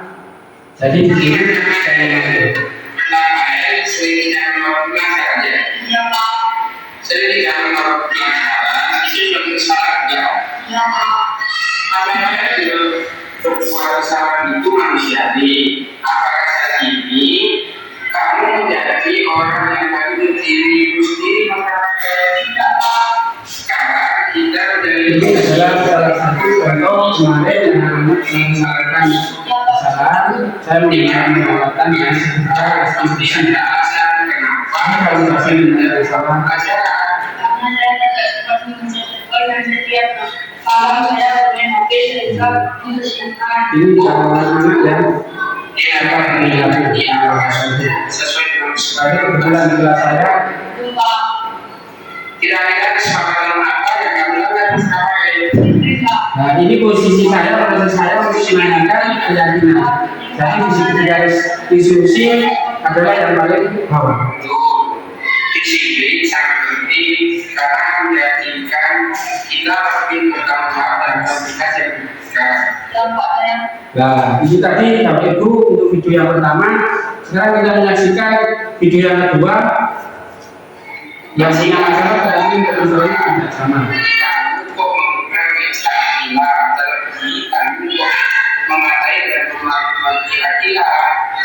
Jadi begini saya mengatur. Sering tidak melakukan saja. Sering tidak melakukan salah. Itu yang kesalahan ya. Namanya juga berbuat kesalahan itu manusiawi. Apakah saat ini kamu menjadi orang yang baik diri sendiri maka tidak? Sekarang kita menjadi ini adalah salah satu contoh kemarin yang anak melakukan kesalahan. Saya menggunakan perawatan yang sekitar restitusi. Kenapa kalau masih menjadi kesalahan? Ini anak yang akan menjadi sesuai dengan kebetulan di kelas saya. Kira-kira kesepakatan apa yang kami lakukan sekarang? Nah, ini posisi saya untuk menanyakan keyakinan. Jadi di sini garis instruksi adalah yang paling bawah. Disiplin sangat penting sekarang menjadikan kita lebih bertanggung jawab dalam komunitas yang pendidikan. Nah, itu tadi Bapak Ibu untuk video yang pertama. Sekarang kita menyaksikan video yang kedua. Yang sehingga masalah tadi untuk tidak sama. Untuk menggunakan istilah terlebih dan untuk memakai dan melakukan kira-kira.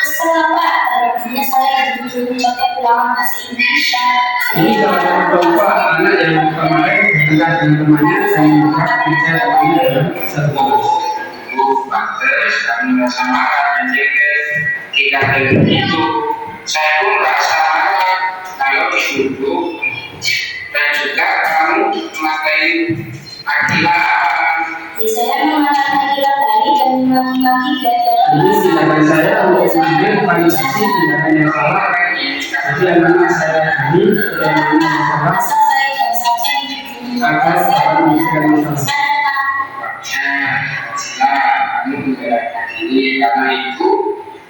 Selamat, artinya saya mengucapkan ulangan bahasa Indonesia. Ini salah satu contoh anak yang kemarin dengan temannya saya buka bisa dalam satu kelas. Bagus kami bersama menjaga tidak begitu. Saya pun merasa marah kalau disuruh dan juga kamu memakai akilah. Saya mengatakan akilah tadi dan maki-maki ini tindakan saya untuk mengambil validasi tindakan yang salah. Jadi yang mana saya ini dan yang salah agar dapat menyelesaikan masalah. Kami menggerakkan ini karena itu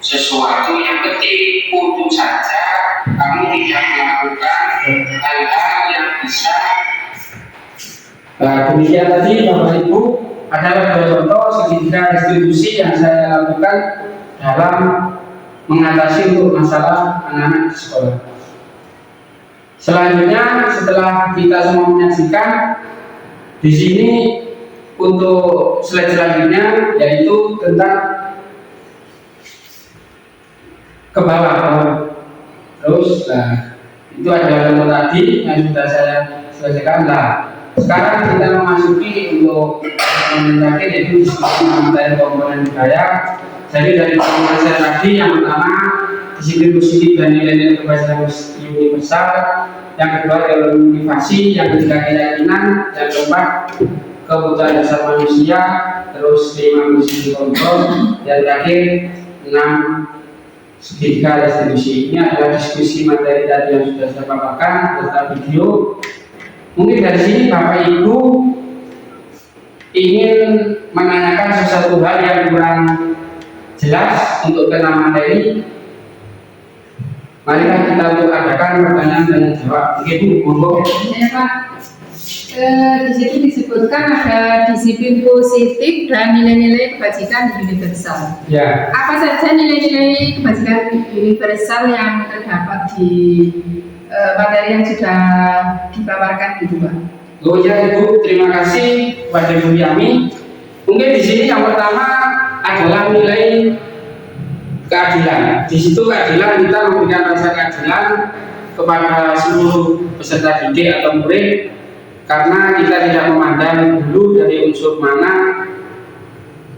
sesuatu yang penting untuk saja kamu tidak melakukan hal-hal yang bisa. Demikian tadi Bapak Ibu adalah dua contoh segitiga restitusi yang saya lakukan dalam mengatasi untuk masalah anak-anak di sekolah. Selanjutnya setelah kita semua menyaksikan di sini untuk slide selanjutnya yaitu tentang ke bawah. Terus itu adalah contoh tadi yang sudah saya selesaikan. Sekarang kita memasuki untuk terakhir yaitu diskusi mengenai komponen budaya. Jadi dari pengalaman saya tadi yang pertama disiplin positif dan nilai-nilai kebajikan universal, yang kedua teori motivasi, yang ketiga keyakinan, yang keempat kebutuhan dasar manusia, terus 5 misi kontrol, dan terakhir 6 segitiga restitusi. Ini adalah diskusi materi tadi yang sudah saya paparkan beserta video. Mungkin dari sini Bapak Ibu ingin menanyakan sesuatu hal yang kurang jelas untuk kena materi. Marilah kita untuk adakan pertanyaan dan jawab. Begitu, monggo. Ya Pak. Di situ disebutkan ada disiplin positif dan nilai-nilai kebajikan universal. Ya. Apa saja nilai-nilai kebajikan universal yang terdapat di materi yang sudah dipaparkan gitu Pak? Oh ya Ibu, terima kasih kepada Ibu Yami. Mungkin di sini yang pertama adalah nilai keadilan. Di situ keadilan kita memberikan rasa keadilan kepada seluruh peserta didik atau murid, karena kita tidak memandang dulu dari unsur mana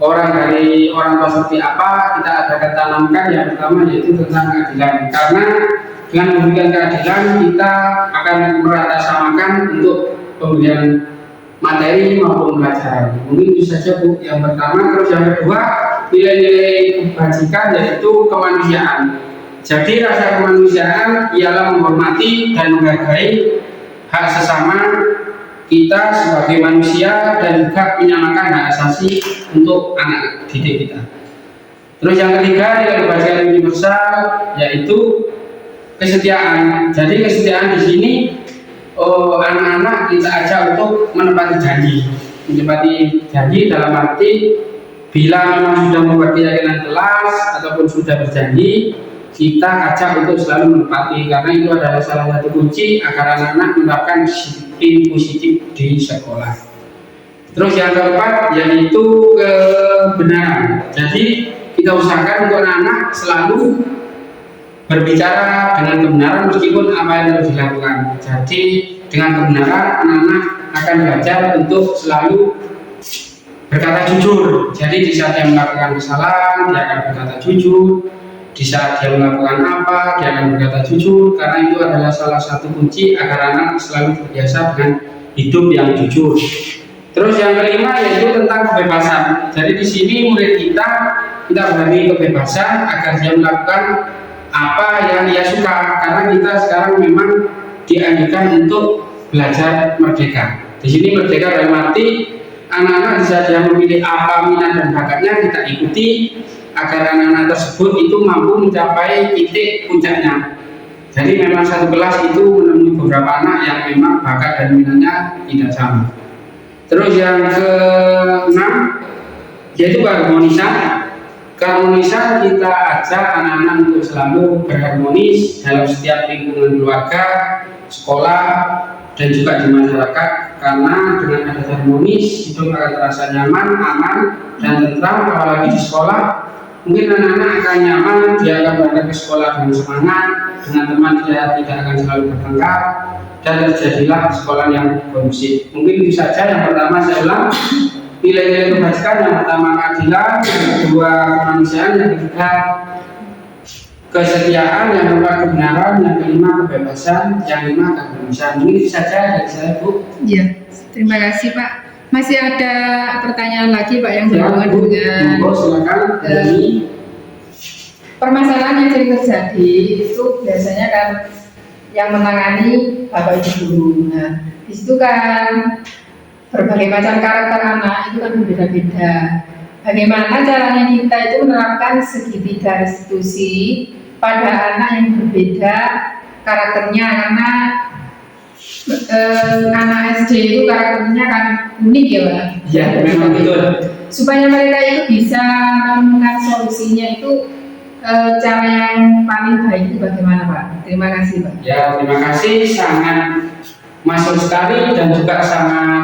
dari orang tua seperti apa, kita ada ketanamkan yang pertama yaitu tentang keadilan. Karena dengan memberikan keadilan kita akan meratasamakan untuk pemberian materi maupun pelajaran. Mungkin itu saja Bu yang pertama. Terus yang kedua nilai-nilai kebajikan yaitu kemanusiaan. Jadi rasa kemanusiaan ialah menghormati dan menghargai hak sesama kita sebagai manusia dan juga menyamakan hak asasi untuk anak didik kita. Terus yang ketiga nilai kebajikan universal yaitu kesetiaan. Jadi kesetiaan di sini anak-anak kita ajak untuk menepati janji dalam arti bila memang sudah membuat keyakinan kelas ataupun sudah berjanji, kita ajak untuk selalu menepati, karena itu adalah salah satu kunci agar anak-anak menerapkan disiplin positif di sekolah. Terus yang keempat yaitu kebenaran. Jadi kita usahakan untuk anak-anak selalu berbicara dengan kebenaran meskipun apa yang harus dilakukan. Jadi dengan kebenaran anak-anak akan belajar untuk selalu berkata jujur. Jadi di saat dia melakukan kesalahan dia akan berkata jujur. Di saat dia melakukan apa dia akan berkata jujur. Karena itu adalah salah satu kunci agar anak selalu terbiasa dengan hidup yang jujur. Terus yang kelima yaitu tentang kebebasan. Jadi di sini murid kita beri kebebasan agar dia melakukan apa yang dia suka, karena kita sekarang memang dianjurkan untuk belajar merdeka. Di sini merdeka dalam arti anak-anak bisa dia memilih apa minat dan bakatnya kita ikuti agar anak-anak tersebut itu mampu mencapai titik puncaknya. Jadi memang satu kelas itu menemui beberapa anak yang memang bakat dan minatnya tidak sama. Terus yang keenam yaitu keharmonisan. Keharmonisan kita ajak anak-anak untuk selalu berharmonis dalam setiap lingkungan keluarga, sekolah, dan juga di masyarakat. Karena dengan ada harmonis hidup akan terasa nyaman, aman, dan tentram. Apalagi di sekolah, mungkin anak-anak akan nyaman, dia akan berangkat ke sekolah dengan semangat, dengan teman dia tidak akan selalu bertengkar, dan terjadilah sekolah yang kondusif. Mungkin itu saja. Yang pertama saya ulang, nilai-nilai kebajikan. Yang pertama keadilan, yang kedua kemanusiaan, yang ketiga kesetiaan, yang keempat kebenaran, yang kelima kebebasan, yang lima keharmonisan. Ini itu saja dari saya, Bu. Iya, terima kasih Pak. Masih ada pertanyaan lagi Pak yang Ya, berhubungan Bu. dengan Monggo, silakan. permasalahan yang sering terjadi itu biasanya kan yang menangani Bapak Ibu guru. Nah, di situ kan berbagai macam karakter anak itu kan berbeda-beda. Bagaimana caranya kita itu menerapkan segitiga restitusi pada anak yang berbeda karakternya, karena anak SD itu karakternya kan unik ya Pak. Ya, memang betul. Supaya mereka itu bisa menemukan solusinya itu cara yang paling baik itu bagaimana Pak? Terima kasih Pak. Ya, terima kasih, sangat masuk sekali dan juga sangat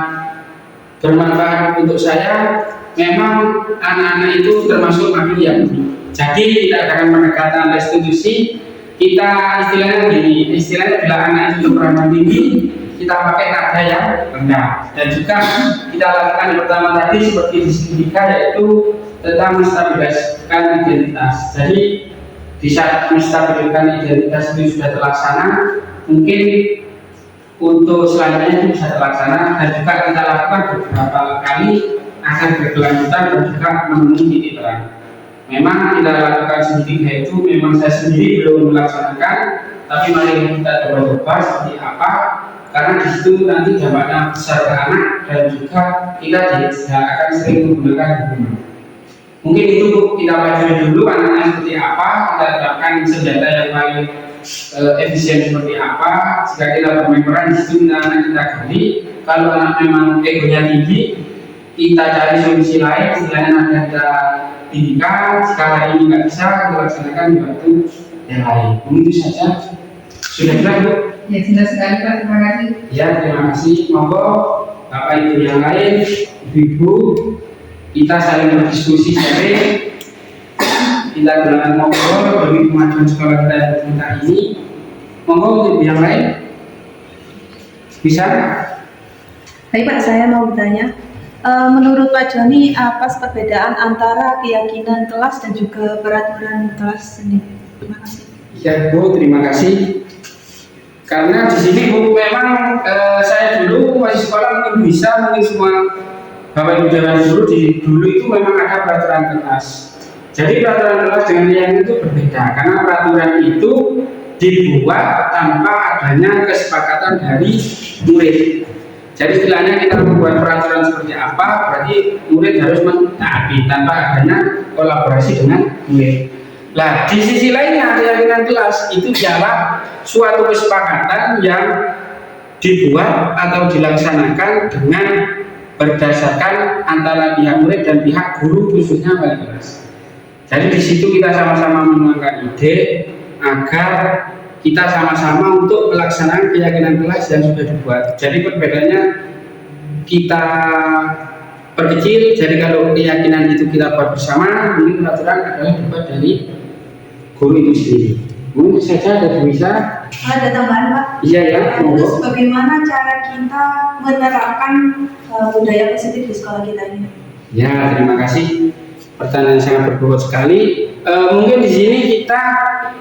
bermanfaat untuk saya. Memang anak-anak itu termasuk makhluk yang unik. Jadi tidak akan pendekatan restitusi. Kita istilahnya bila anak itu berperan tinggi, kita pakai nada yang rendah. Dan juga kita lakukan yang pertama tadi seperti di segitiga, yaitu tentang menstabilkan identitas. Jadi di saat menstabilkan identitas itu sudah terlaksana, mungkin untuk selanjutnya itu bisa terlaksana, dan juga kita lakukan beberapa kali akan berkelanjutan dan juga memenuhi titik terang. Memang kita lakukan segitiga itu memang saya sendiri belum melaksanakan, tapi mari kita coba-coba seperti apa, karena di situ nanti dampaknya besar ke anak dan juga kita tidak akan sering menggunakan hukuman. Mungkin itu kita pelajari dulu anaknya seperti apa, kita terapkan senjata yang paling efisien seperti apa. Jika kita bermain peran di situ anak kita gali. Kalau anak memang egonya tinggi, kita cari solusi lain, istilahnya nanti kita tinggikan. Jika hari ini nggak bisa, kita laksanakan di waktu yang lain. Mungkin itu saja. Sudah jelas, Bu? Ya, jelas sekali Pak, terima kasih. Ya, terima kasih. Monggo Bapak Ibu yang lain, Ibu, kita saling berdiskusi sharing. Kita gunakan ngobrol bagi kemajuan sekolah kita yang ini. Monggo untuk yang lain bisa. Baik Pak, saya mau bertanya. Menurut Pak Joni, apa perbedaan antara keyakinan kelas dan juga peraturan kelas sendiri? Terima kasih. Ya Bu, terima kasih. Karena di sini Bu, memang saya dulu masih sekolah mungkin semua Bapak Ibu Dewan Guru dulu itu memang ada peraturan kelas. Jadi peraturan kelas dengan yang itu berbeda, karena peraturan itu dibuat tanpa adanya kesepakatan dari murid. Jadi istilahnya kita membuat peraturan seperti apa, berarti murid harus mentaati tanpa adanya kolaborasi dengan murid. Nah, di sisi lainnya keyakinan kelas itu ialah suatu kesepakatan yang dibuat atau dilaksanakan dengan berdasarkan antara pihak murid dan pihak guru, khususnya wali kelas. Jadi di situ kita sama-sama menuangkan ide agar kita sama-sama untuk melaksanakan keyakinan kelas yang sudah dibuat. Jadi perbedaannya kita perkecil. Jadi kalau keyakinan itu kita buat bersama, mungkin peraturan adalah dibuat dari guru itu sendiri. Mungkin saja ada bisa. Ada tambahan Pak? Iya ya. Terus bagaimana cara kita menerapkan budaya positif di sekolah kita ini? Ya, terima kasih. Pertanyaan sangat berbobot sekali. Mungkin di sini kita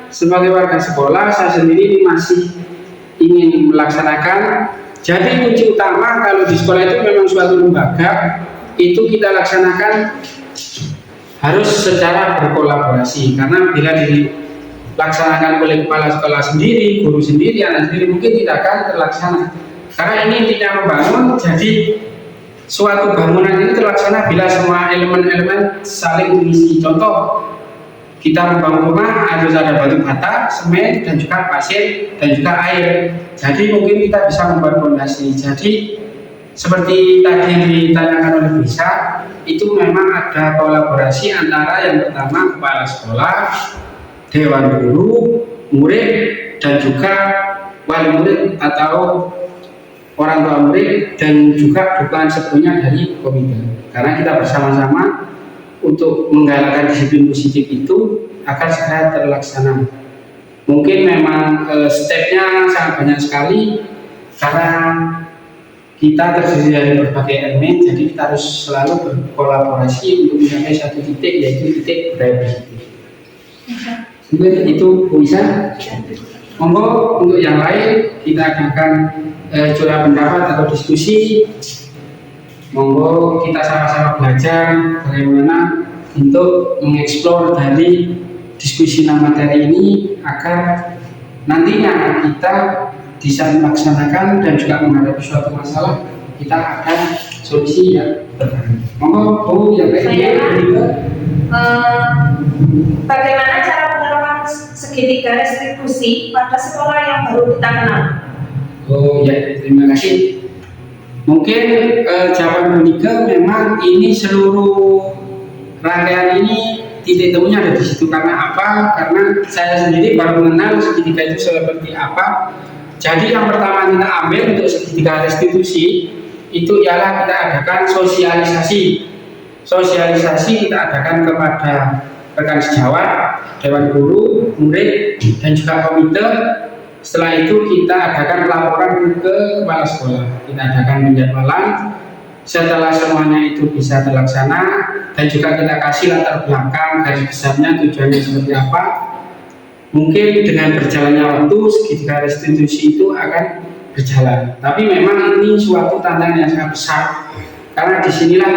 sebagai warga sekolah, saya sendiri masih ingin melaksanakan. Jadi kunci utama kalau di sekolah itu memang suatu lembaga, itu kita laksanakan harus secara berkolaborasi. Karena bila dilaksanakan oleh kepala sekolah sendiri, guru sendiri, anak sendiri, mungkin tidak akan terlaksana. Karena ini intinya membangun, jadi suatu bangunan ini terlaksana bila semua elemen-elemen saling mengisi. Contoh, kita membangun rumah harus ada batu bata, semen, dan juga pasir, dan juga air. Jadi mungkin kita bisa membuat fondasi. Jadi seperti tadi yang ditanyakan oleh Bisa, itu memang ada kolaborasi antara yang pertama kepala sekolah, dewan guru, murid, dan juga wali murid atau orang tua murid, dan juga dukungan sepenuhnya dari komite. Karena kita bersama-sama untuk menggalakkan disiplin positif itu agar segera terlaksana. Mungkin memang stepnya sangat banyak sekali karena kita terdiri dari berbagai elemen, jadi kita harus selalu berkolaborasi untuk mencapai satu titik, yaitu titik budaya positif. Mungkin itu bisa. Monggo untuk yang lain kita akan curah pendapat atau diskusi. Monggo kita sama-sama belajar bagaimana untuk mengeksplor dari diskusi materi ini agar nantinya kita bisa melaksanakan dan juga menghadapi suatu masalah kita akan solusi yang terbaik. Monggo Bu yang lain. Bagaimana cara penerapan segitiga restitusi pada sekolah yang baru kita kenal? Oh ya, terima kasih. Mungkin jawaban Monika memang ini seluruh rangkaian ini titik temunya ada di situ. Karena apa? Karena saya sendiri baru mengenal segitiga itu seperti apa. Jadi yang pertama kita ambil untuk segitiga restitusi itu ialah kita adakan sosialisasi. Sosialisasi kita adakan kepada rekan sejawat, dewan guru, murid, dan juga komite. Setelah itu kita adakan laporan ke kepala sekolah. Kita adakan penjadwalan. Setelah semuanya itu bisa terlaksana dan juga kita kasih latar belakang garis besarnya tujuannya seperti apa. Mungkin dengan berjalannya waktu segitiga restitusi itu akan berjalan. Tapi memang ini suatu tantangan yang sangat besar karena disinilah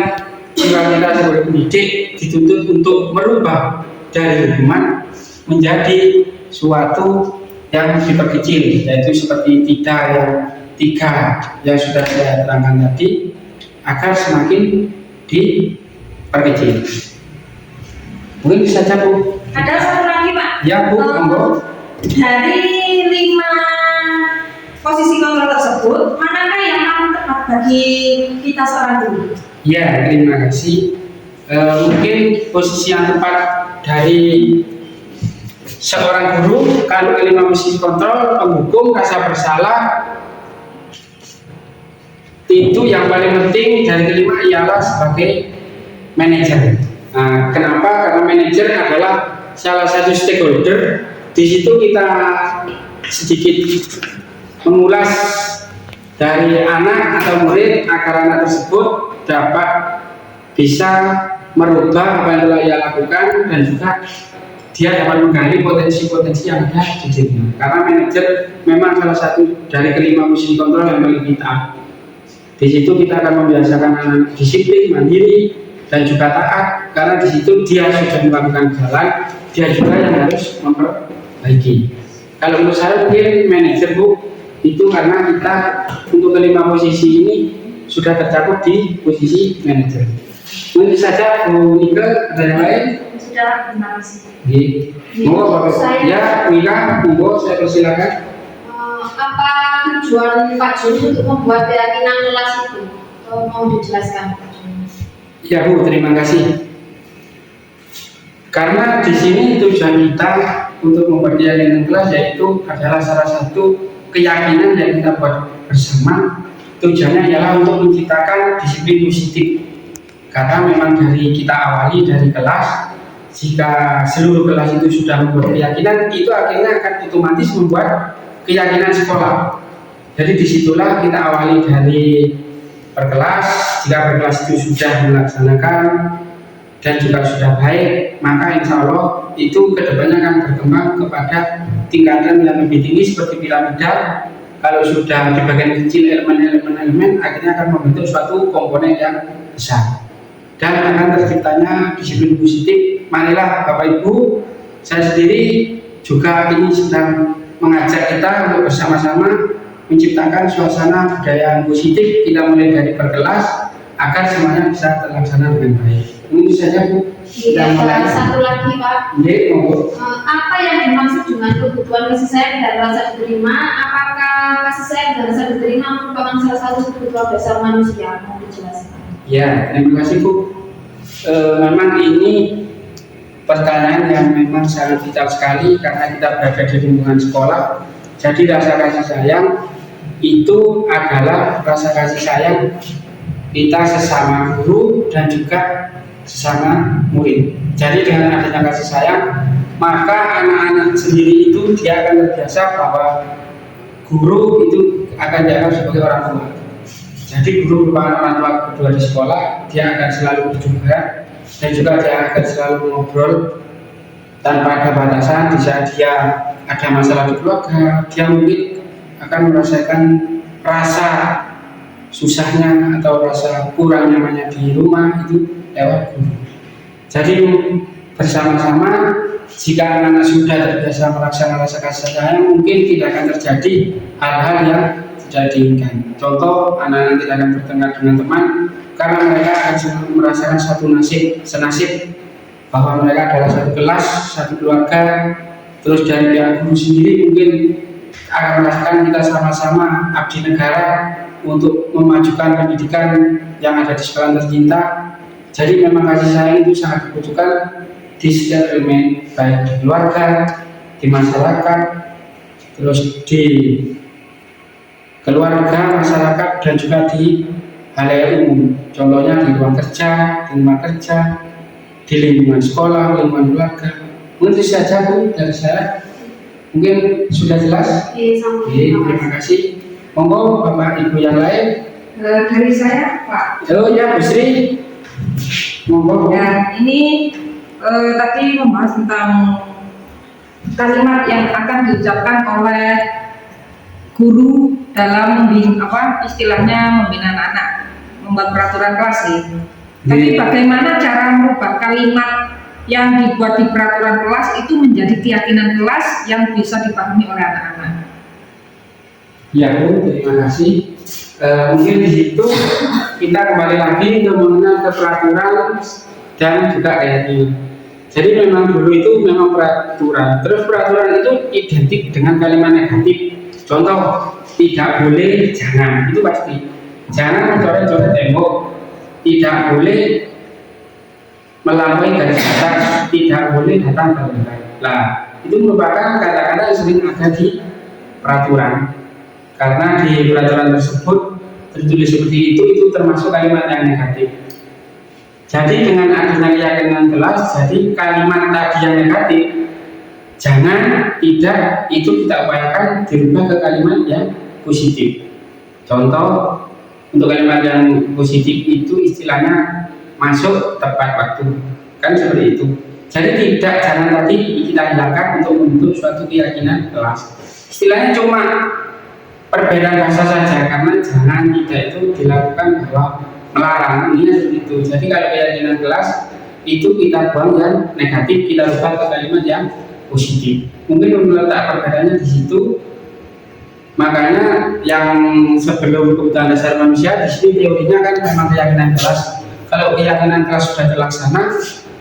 jiwa kita sebagai pendidik dituntut untuk merubah dari hukuman menjadi suatu yang diperkecil, yaitu seperti tiga yang sudah saya terangkan tadi agar semakin diperkecil. Mungkin bisa saja Bu. Ada satu lagi Pak. Ya Bu, monggo. Dari 5 posisi kontrol tersebut, manakah yang paling tepat bagi kita seorang guru? Ya, terima kasih. Mungkin posisi yang tepat dari seorang guru kalau kelima posisi kontrol, penghukum, rasa bersalah, itu yang paling penting dari kelima ialah sebagai manajer. Nah, kenapa? Karena manajer adalah salah satu stakeholder. Di situ kita sedikit mengulas dari anak atau murid agar anak tersebut dapat bisa merubah apa yang telah ia lakukan dan juga dia dapat menggali potensi-potensi yang ada di dirinya. Karena manajer memang salah satu dari kelima posisi kontrol yang paling kita. Di situ kita akan membiasakan anak disiplin, mandiri, dan juga taat. Karena di situ dia sudah melakukan jalan, dia juga yang harus memperbaiki. Kalau menurut saya mungkin manajer Bu, itu karena kita untuk kelima posisi ini sudah tercakup di posisi manajer. Mungkin saja Bu Nika, ada yang lain? Sudah, terima kasih. Monggo Bapak. Ya, Mika, monggo saya persilakan. Apa tujuan Pak Joni untuk membuat keyakinan kelas itu? Mau dijelaskan Pak Joni? Ya Bu, terima kasih. Karena di sini tujuan kita untuk membuat keyakinan kelas yaitu adalah salah satu keyakinan yang kita buat bersama. Tujuannya ialah untuk menciptakan disiplin positif. Karena memang dari kita awali dari kelas, jika seluruh kelas itu sudah membuat keyakinan, itu akhirnya akan otomatis membuat keyakinan sekolah. Jadi disitulah kita awali dari perkelas. Jika perkelas itu sudah melaksanakan dan juga sudah baik, maka insya Allah itu kedepannya akan berkembang kepada tingkatan yang lebih tinggi seperti piramida. Kalau sudah di bagian kecil elemen-elemen, akhirnya akan membentuk suatu komponen yang besar dan akan terciptanya disiplin positif. Marilah Bapak Ibu, saya sendiri juga ini sedang mengajak kita untuk bersama-sama menciptakan suasana budaya yang positif. Kita mulai dari perkelas agar semuanya bisa terlaksana dengan baik. Ini saja Bu. Iya, ada satu lagi Pak. Oke, monggo. Apa yang dimaksud dengan kebutuhan kasih sayang dan rasa diterima? Apakah kasih sayang dan rasa diterima merupakan salah satu kebutuhan dasar manusia? Mau dijelaskan? Ya, terima kasih Bu. Memang ini pertanyaan yang memang sangat vital sekali karena kita berada di lingkungan sekolah. Jadi rasa kasih sayang itu adalah rasa kasih sayang kita sesama guru dan juga sesama murid. Jadi dengan adanya kasih sayang, maka anak-anak sendiri itu dia akan terbiasa bahwa guru itu akan dianggap sebagai orang tua. Jadi guru merupakan orang tua kedua di sekolah, dia akan selalu berjumpa dan juga dia akan selalu ngobrol tanpa ada batasan. Di saat dia ada masalah di keluarga, dia mungkin akan merasakan rasa susahnya atau rasa kurang nyamannya di rumah itu lewat guru. Jadi bersama-sama jika anak-anak sudah terbiasa merasakan rasa kasih sayang, mungkin tidak akan terjadi hal-hal yang tidak diinginkan. Contoh, anak-anak tidak akan bertengkar dengan teman karena mereka akan merasakan satu senasib bahwa mereka adalah satu kelas, satu keluarga. Terus dari pihak guru sendiri mungkin akan merasakan kita sama-sama abdi negara untuk memajukan pendidikan yang ada di sekolah tercinta. Jadi memang kasih sayang itu sangat dibutuhkan di setiap elemen, baik di keluarga, di masyarakat, terus di keluarga, masyarakat, dan juga di halayak umum. Contohnya di ruang kerja, di rumah kerja, di lingkungan sekolah, lingkungan keluarga. Mungkin itu saja Bu dari saya. Mungkin sudah jelas? Terima kasih. Monggo Bapak Ibu yang lain. Dari saya Pak. Oh ya Bu Sri. Monggo. Ya, ini tadi membahas tentang kalimat yang akan diucapkan oleh guru dalam istilahnya membina anak-anak, membuat peraturan kelas sih. Tapi bagaimana cara merubah kalimat yang dibuat di peraturan kelas itu menjadi keyakinan kelas yang bisa dipahami oleh anak-anak? Ya Bu, terima kasih. Mungkin di situ kita kembali lagi ke mengenal ke peraturan dan juga keyakinan. Jadi memang dulu itu memang peraturan. Terus peraturan itu identik dengan kalimat negatif. Contoh, tidak boleh, jangan, itu pasti. Jangan mencoret-coret tembok, tidak boleh melampaui garis batas, tidak boleh datang terlambat. Nah, itu merupakan kata-kata yang sering ada di peraturan. Karena di peraturan tersebut tertulis seperti itu termasuk kalimat yang negatif. Jadi dengan adanya keyakinan kelas, jadi kalimat tadi yang negatif, jangan, tidak, itu kita upayakan dirubah ke kalimat yang positif. Contoh, untuk kalimat yang positif itu istilahnya masuk tepat waktu, kan seperti itu. Jadi tidak, jangan tadi kita hilangkan untuk membentuk suatu keyakinan kelas. Istilahnya cuma perbedaan bahasa saja, karena jangan, tidak itu dilakukan bahwa melarang, ini seperti itu. Jadi kalau keyakinan kelas itu kita buang yang negatif, kita ubah ke kalimat yang positif. Mungkin meletak perbedaannya di situ. Makanya yang sebelum kebutuhan dasar manusia di sini teorinya kan memang keyakinan kelas. Kalau keyakinan kelas sudah terlaksana,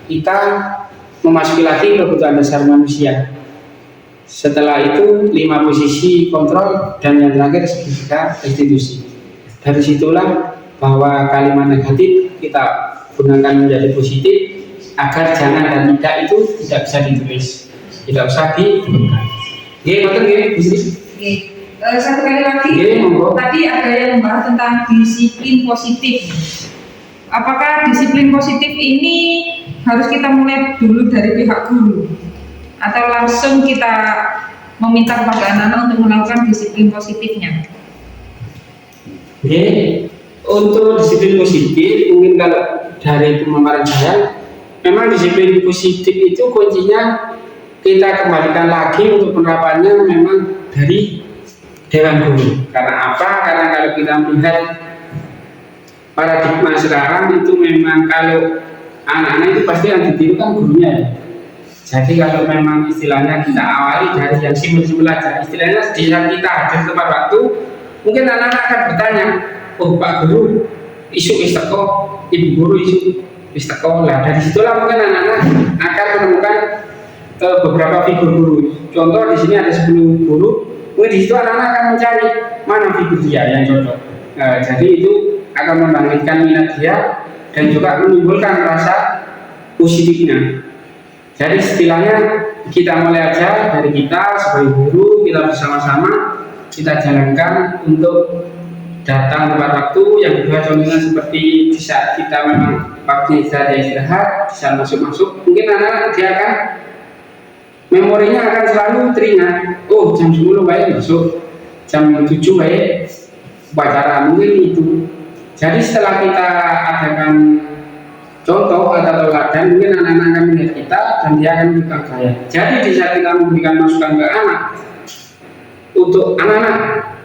kita memasuki lagi kebutuhan dasar manusia. Setelah itu 5 posisi kontrol dan yang terakhir segitiga restitusi. Dari situlah bahwa kalimat negatif kita gunakan menjadi positif agar jangan dan tidak itu tidak bisa ditulis, tidak usah digunakan. Oke, betul ya, bisa. Satu kali lagi, tadi ada yang membahas tentang disiplin positif. Apakah disiplin positif ini harus kita mulai dulu dari pihak guru, atau langsung kita meminta kepada anak-anak untuk melakukan disiplin positifnya? Oke, untuk disiplin positif, mungkin kalau dari pemaparan saya, memang disiplin positif itu kuncinya kita kembalikan lagi untuk penerapannya memang dari Dewan Guru. Karena apa? Karena kalau kita melihat paradigma sekarang itu memang kalau anak-anak itu pasti yang ditiru kan gurunya ya. Jadi kalau memang istilahnya kita awali dari yang simpel-simpel aja, istilahnya di saat kita hadir tepat waktu, mungkin anak-anak akan bertanya, oh Pak Guru, isu isteko, Ibu Guru isu, di sekolah. Dari situlah mungkin anak-anak akan menemukan beberapa figur guru. Contoh di sini ada 10 guru, mungkin di situ anak-anak akan mencari mana figur dia yang cocok. Jadi itu akan membangkitkan minat dia dan juga menimbulkan rasa positifnya. Jadi istilahnya kita mulai aja dari kita sebagai guru, kita bersama-sama kita jalankan untuk datang tepat waktu. Yang kedua contohnya seperti di saat kita memang waktu istirahat, bisa masuk-masuk, mungkin anak-anak dia akan memorinya akan selalu teringat. Oh, jam 10 baik masuk, jam 7 baik upacara, mungkin itu. Jadi setelah kita adakan contoh atau teladan, mungkin anak-anak akan melihat kita dan dia akan memberikan gaya. Jadi di saat kita memberikan masukan ke anak, untuk anak-anak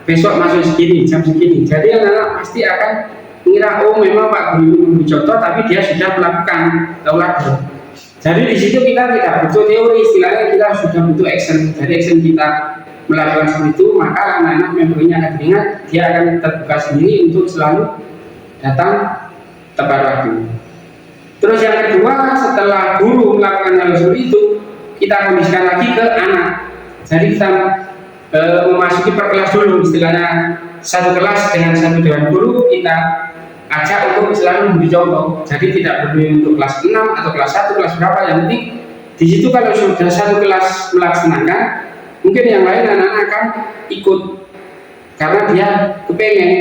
besok masuk segini, jam segini, jadi anak-anak pasti akan mengira, oh memang Pak Guru ini memberi contoh, tapi dia sudah melakukan teladan. Jadi di situ kita tidak butuh teori, istilahnya kita sudah butuh action. Dari action kita melakukan seperti itu, maka anak-anak memorinya akan teringat, dia akan terbuka sendiri untuk selalu datang tepat waktu. Terus yang kedua, setelah guru melakukan hal seperti itu, kita kondisikan lagi ke anak. Jadi kita memasuki per kelas dulu, istilahnya satu kelas dengan satu dewan guru kita ajak untuk selalu memberi contoh. Jadi tidak perlu untuk kelas 6 atau kelas 1, kelas berapa, yang penting di situ kalau sudah satu kelas melaksanakan, mungkin yang lain anak-anak akan ikut karena dia kepengen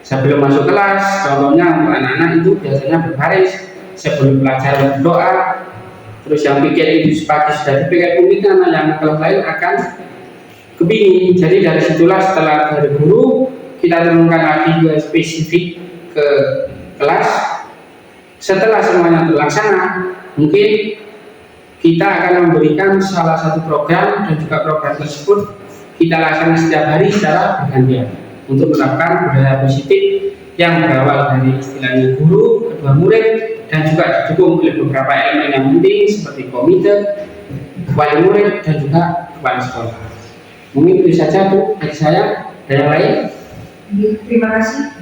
sebelum masuk kelas. Contohnya untuk anak-anak itu biasanya berbaris sebelum pelajaran berdoa, terus yang piket itu pagi sudah dipiket, mungkin anak yang kelas lain akan kepingin. Jadi dari situlah setelah dari guru kita temukan lagi ke spesifik ke kelas. Setelah semuanya terlaksana, mungkin kita akan memberikan salah satu program, dan juga program tersebut kita laksanakan setiap hari secara bergantian untuk melakukan budaya positif yang berawal dari istilahnya guru, kedua murid, dan juga didukung oleh beberapa elemen yang penting seperti komite, wali murid, dan juga kepala sekolah. Mungkin itu saja Bu dari saya. Ada yang lain? Terima kasih.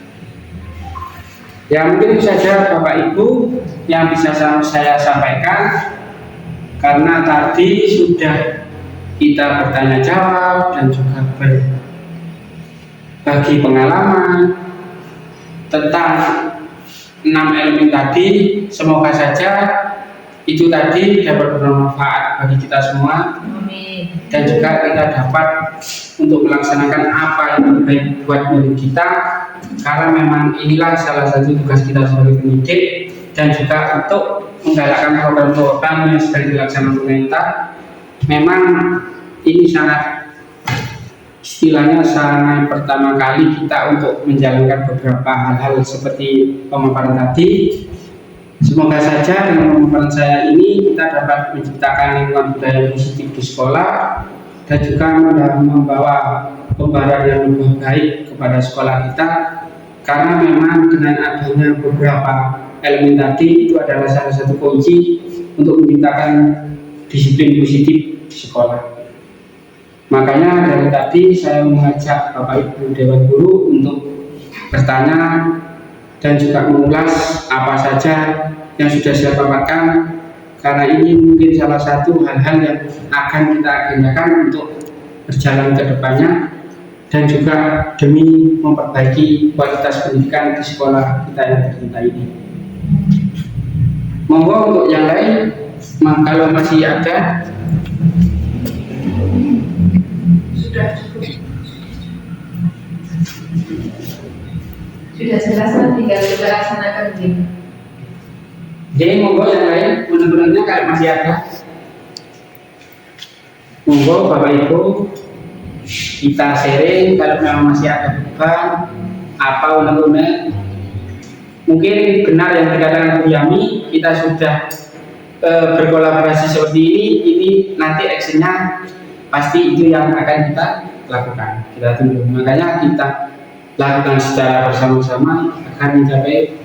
Ya mungkin itu saja Bapak Ibu yang bisa saya sampaikan, karena tadi sudah kita bertanya jawab dan juga berbagi pengalaman tentang 6 elemen tadi. Semoga saja itu tadi dapat bermanfaat bagi kita semua. Amin. Dan juga kita dapat untuk melaksanakan apa yang terbaik buat murid kita, karena memang inilah salah satu tugas kita sebagai pendidik, dan juga untuk menggalakkan program-program yang sedang dilaksanakan pemerintah. Memang ini sangat istilahnya sangat pertama kali kita untuk menjalankan beberapa hal-hal seperti pemaparan tadi. Semoga saja dengan pemaparan saya ini kita dapat menciptakan lingkungan budaya positif di sekolah, dan juga membawa pembaharuan yang lebih baik kepada sekolah kita, karena memang dengan adanya beberapa elemen tadi itu adalah salah satu kunci untuk menciptakan disiplin positif di sekolah. Makanya dari tadi saya mengajak Bapak Ibu Dewan Guru untuk bertanya dan juga mengulas apa saja yang sudah saya paparkan, karena ini mungkin salah satu hal-hal yang akan kita agendakan untuk berjalan ke depannya, dan juga demi memperbaiki kualitas pendidikan di sekolah kita yang tercinta ini. Monggo untuk yang lain, kalau masih ada. Sudah cukup. Sudah jelas kan, tinggal kita laksanakan game. Jadi monggo yang lain, benar-benarnya kalau masih ada, monggo Bapak Ibu kita sharing kalau memang masih ada beban apa unek-unek. Mungkin benar yang dikatakan Bu Yami, kita sudah berkolaborasi seperti ini nanti actionnya pasti itu yang akan kita lakukan. Kita tunggu, makanya kita lakukan secara bersama-sama akan mencapai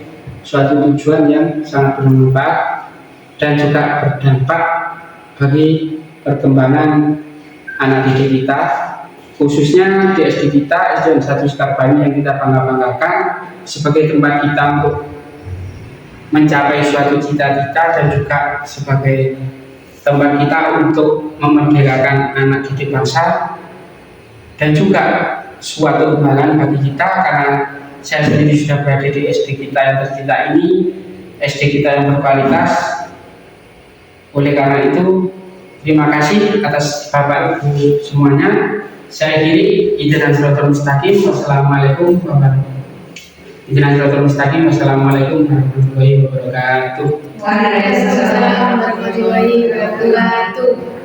suatu tujuan yang sangat bermanfaat dan juga berdampak bagi perkembangan anak didik kita, khususnya di SD kita, SDN 1 Sukabumi yang kita bangga-banggakan sebagai tempat kita untuk mencapai suatu cita-cita dan juga sebagai tempat kita untuk memerdekakan anak didik bangsa, dan juga suatu kebanggaan bagi kita karena saya sendiri sudah berada di SD kita yang tercinta ini, SD kita yang berkualitas. Oleh karena itu, terima kasih atas Bapak Ibu semuanya. Saya akhiri, Ihdinas Shiratal Mustaqim. Wassalamualaikum warahmatullahi wabarakatuh. Waalaikumsalam warahmatullahi wabarakatuh.